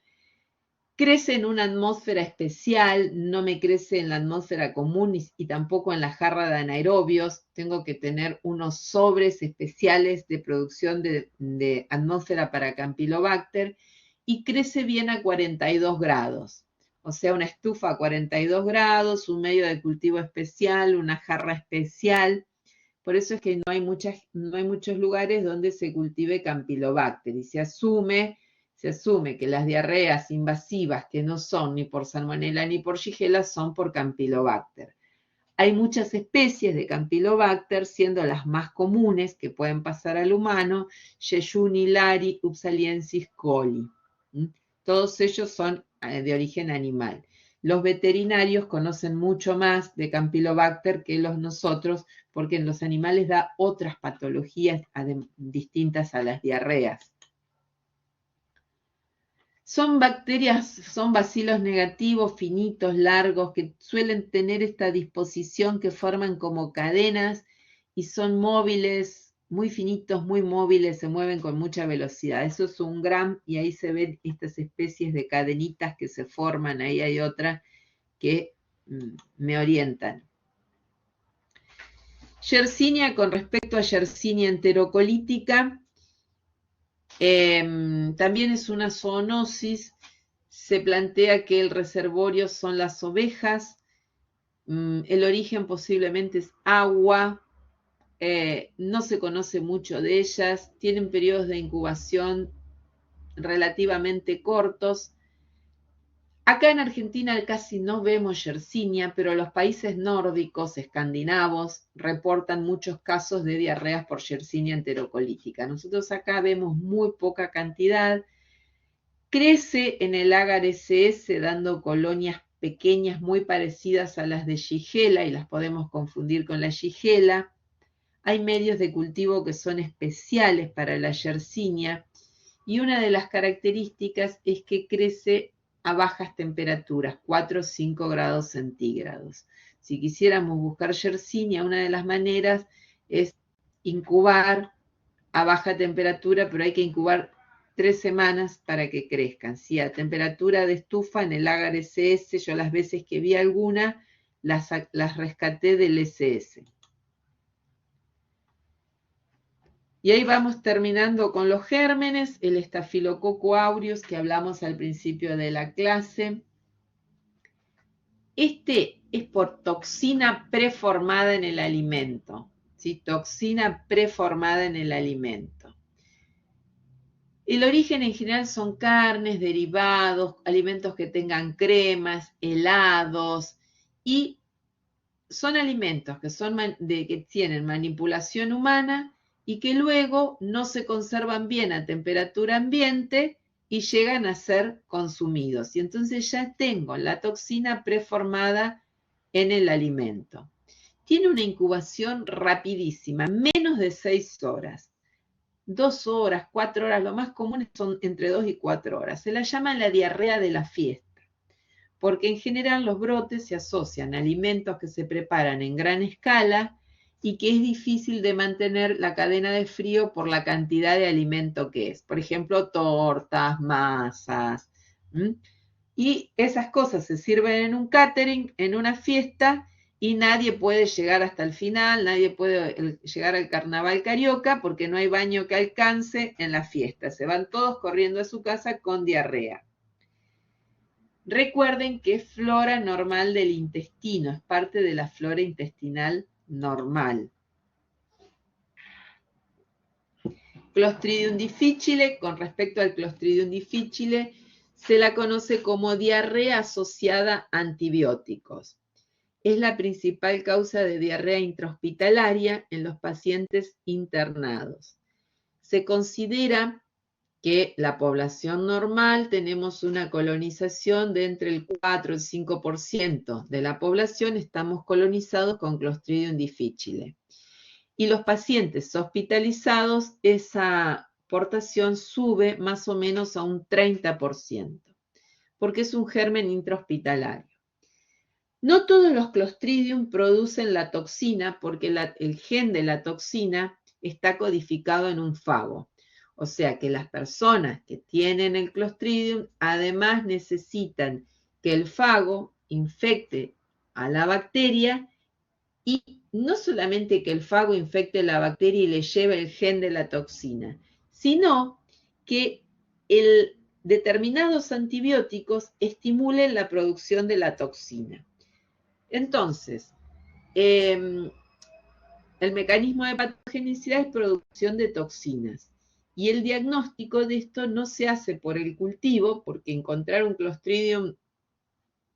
Crece en una atmósfera especial, no me crece en la atmósfera común y tampoco en la jarra de anaerobios. Tengo que tener unos sobres especiales de producción de atmósfera para Campylobacter y crece bien a 42 grados. O sea, una estufa a 42 grados, un medio de cultivo especial, una jarra especial. Por eso es que no hay muchos lugares donde se cultive Campylobacter y se asume que las diarreas invasivas que no son ni por Salmonella ni por Shigella son por Campylobacter. Hay muchas especies de Campylobacter, siendo las más comunes que pueden pasar al humano, Yeyuni, Lari, Upsaliensis, coli. Todos ellos son de origen animal. Los veterinarios conocen mucho más de Campylobacter que nosotros, porque en los animales da otras patologías distintas a las diarreas. Son bacterias, son bacilos negativos, finitos, largos, que suelen tener esta disposición que forman como cadenas y son móviles, muy finitos, muy móviles, se mueven con mucha velocidad. Eso es un gram y ahí se ven estas especies de cadenitas que se forman, ahí hay otra que me orientan. Yersinia, con respecto a Yersinia enterocolítica, también es una zoonosis. Se plantea que el reservorio son las ovejas, el origen posiblemente es agua, no se conoce mucho de ellas, tienen periodos de incubación relativamente cortos. Acá en Argentina casi no vemos Yersinia, pero los países nórdicos, escandinavos, reportan muchos casos de diarreas por Yersinia enterocolítica. Nosotros acá vemos muy poca cantidad. Crece en el agar SS dando colonias pequeñas muy parecidas a las de Shigella y las podemos confundir con la Shigella. Hay medios de cultivo que son especiales para la Yersinia y una de las características es que crece a bajas temperaturas, 4 o 5 grados centígrados. Si quisiéramos buscar Yersinia, una de las maneras es incubar a baja temperatura, pero hay que incubar 3 semanas para que crezcan. Si a temperatura de estufa en el agar SS, yo las veces que vi alguna, las rescaté del SS. Y ahí vamos terminando con los gérmenes, el Staphylococcus aureus que hablamos al principio de la clase. Este es por toxina preformada en el alimento, ¿sí? Toxina preformada en el alimento. El origen en general son carnes, derivados, alimentos que tengan cremas, helados, y son alimentos que tienen manipulación humana y que luego no se conservan bien a temperatura ambiente y llegan a ser consumidos. Y entonces ya tengo la toxina preformada en el alimento. Tiene una incubación rapidísima, menos de 6 horas. 2 horas, 4 horas, lo más común son entre 2 y 4 horas. Se la llama la diarrea de la fiesta, porque en general los brotes se asocian a alimentos que se preparan en gran escala y que es difícil de mantener la cadena de frío por la cantidad de alimento que es. Por ejemplo, tortas, masas. Y esas cosas se sirven en un catering, en una fiesta, y nadie puede llegar hasta el final, nadie puede llegar al carnaval carioca porque no hay baño que alcance en la fiesta. Se van todos corriendo a su casa con diarrea. Recuerden que es flora normal del intestino, es parte de la flora intestinal normal. Clostridium difficile, con respecto al Clostridium difficile, se la conoce como diarrea asociada a antibióticos. Es la principal causa de diarrea intrahospitalaria en los pacientes internados. Se considera que la población normal tenemos una colonización de entre el 4 y el 5% de la población estamos colonizados con Clostridium difficile. Y los pacientes hospitalizados, esa portación sube más o menos a un 30%, porque es un germen intrahospitalario. No todos los Clostridium producen la toxina porque el gen de la toxina está codificado en un fago. O sea que las personas que tienen el Clostridium además necesitan que el fago infecte a la bacteria y no solamente que el fago infecte la bacteria y le lleve el gen de la toxina, sino que determinados antibióticos estimulen la producción de la toxina. Entonces, el mecanismo de patogenicidad es producción de toxinas. Y el diagnóstico de esto no se hace por el cultivo, porque encontrar un Clostridium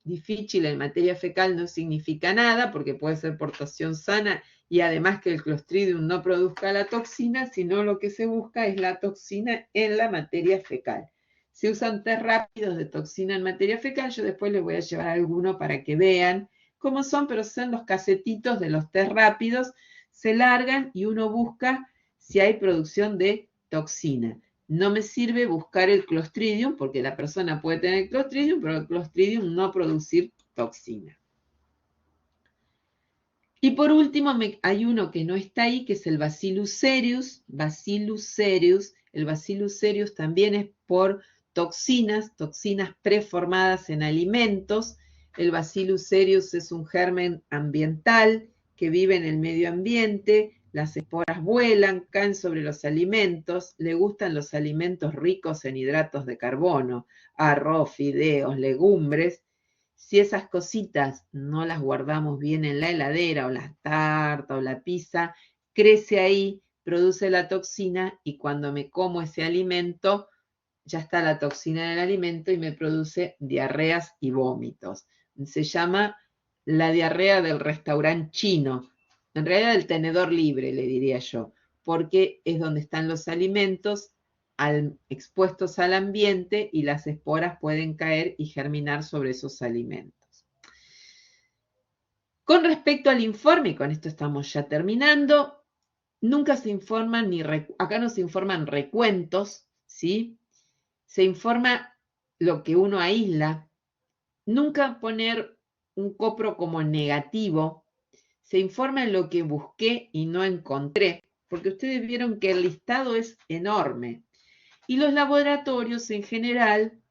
difícil en materia fecal no significa nada, porque puede ser portación sana y además que el Clostridium no produzca la toxina, sino lo que se busca es la toxina en la materia fecal. Se usan test rápidos de toxina en materia fecal, yo después les voy a llevar alguno para que vean cómo son, pero son los casetitos de los test rápidos, se largan y uno busca si hay producción de toxina. No me sirve buscar el Clostridium, porque la persona puede tener Clostridium, pero el Clostridium no producir toxina. Y por último, hay uno que no está ahí, que es el Bacillus cereus. Bacillus cereus. El Bacillus cereus también es por toxinas preformadas en alimentos. El Bacillus cereus es un germen ambiental que vive en el medio ambiente. Las esporas vuelan, caen sobre los alimentos, le gustan los alimentos ricos en hidratos de carbono, arroz, fideos, legumbres. Si esas cositas no las guardamos bien en la heladera o la tarta o la pizza, crece ahí, produce la toxina y cuando me como ese alimento, ya está la toxina en el alimento y me produce diarreas y vómitos. Se llama la diarrea del restaurante chino, en realidad el tenedor libre, le diría yo, porque es donde están los alimentos expuestos al ambiente y las esporas pueden caer y germinar sobre esos alimentos. Con respecto al informe, y con esto estamos ya terminando, nunca se informan acá no se informan recuentos, ¿sí? Se informa lo que uno aísla. Nunca poner un copro como negativo. Se informa en lo que busqué y no encontré, porque ustedes vieron que el listado es enorme. Y los laboratorios en general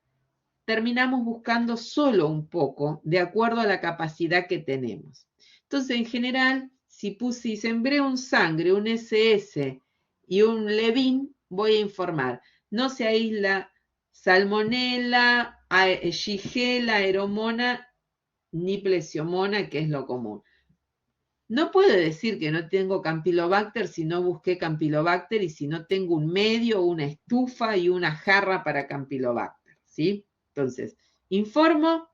terminamos buscando solo un poco, de acuerdo a la capacidad que tenemos. Entonces, en general, si sembré un sangre, un SS y un Levin, voy a informar. No se aísla Salmonella, Shigella, Aeromona, ni Plesiomona, que es lo común. No puedo decir que no tengo Campylobacter si no busqué Campylobacter y si no tengo un medio, una estufa y una jarra para Campylobacter, ¿sí? Entonces, informo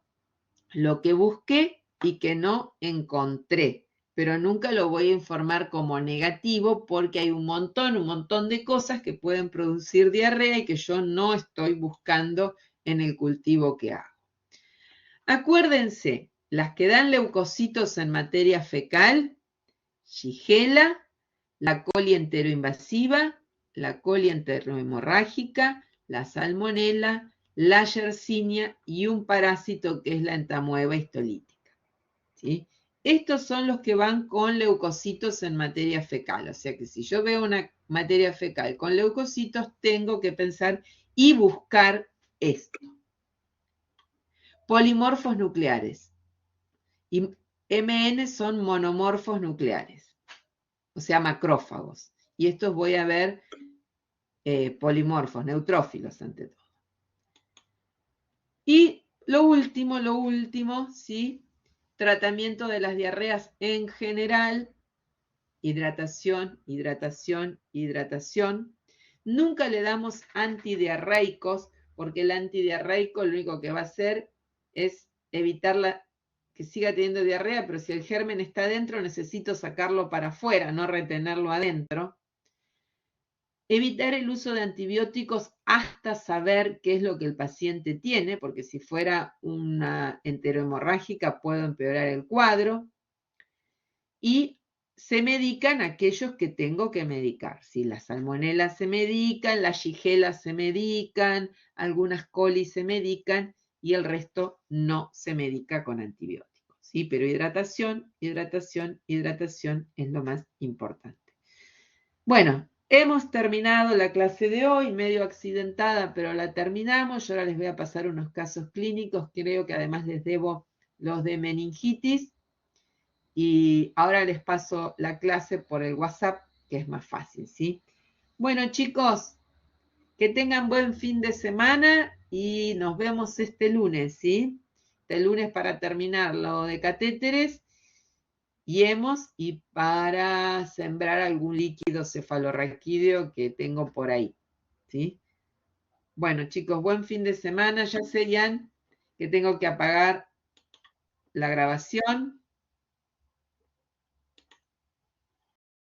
lo que busqué y que no encontré, pero nunca lo voy a informar como negativo porque hay un montón de cosas que pueden producir diarrea y que yo no estoy buscando en el cultivo que hago. Acuérdense, las que dan leucocitos en materia fecal, Shigella, la coli enteroinvasiva, la coli enterohemorrágica, la salmonela, la yersinia y un parásito que es la entamoeba histolítica, ¿sí? Estos son los que van con leucocitos en materia fecal. O sea que si yo veo una materia fecal con leucocitos, tengo que pensar y buscar esto. Polimorfos nucleares. Y MN son monomorfos nucleares, o sea, macrófagos. Y estos voy a ver polimorfos, neutrófilos ante todo. Y lo último, ¿sí? Tratamiento de las diarreas en general, hidratación, hidratación, hidratación. Nunca le damos antidiarreicos, porque el antidiarreico lo único que va a hacer es evitar que siga teniendo diarrea, pero si el germen está adentro, necesito sacarlo para afuera, no retenerlo adentro. Evitar el uso de antibióticos hasta saber qué es lo que el paciente tiene, porque si fuera una enterohemorrágica puedo empeorar el cuadro. Y se medican aquellos que tengo que medicar. Si las salmonelas se medican, las Shigella se medican, algunas colis se medican y el resto no se medica con antibióticos. ¿Sí? Pero hidratación, hidratación, hidratación es lo más importante. Bueno, Hemos terminado la clase de hoy, medio accidentada, pero la terminamos. Yo ahora les voy a pasar unos casos clínicos, creo que además les debo los de meningitis. Y ahora les paso la clase por el WhatsApp, que es más fácil, ¿sí? Bueno, chicos, que tengan buen fin de semana y nos vemos este lunes, ¿sí? Este lunes para terminar lo de catéteres y hemos y para sembrar algún líquido cefalorraquídeo que tengo por ahí, ¿sí? Bueno, chicos, buen fin de semana. Ya sé, Ian, que tengo que apagar la grabación.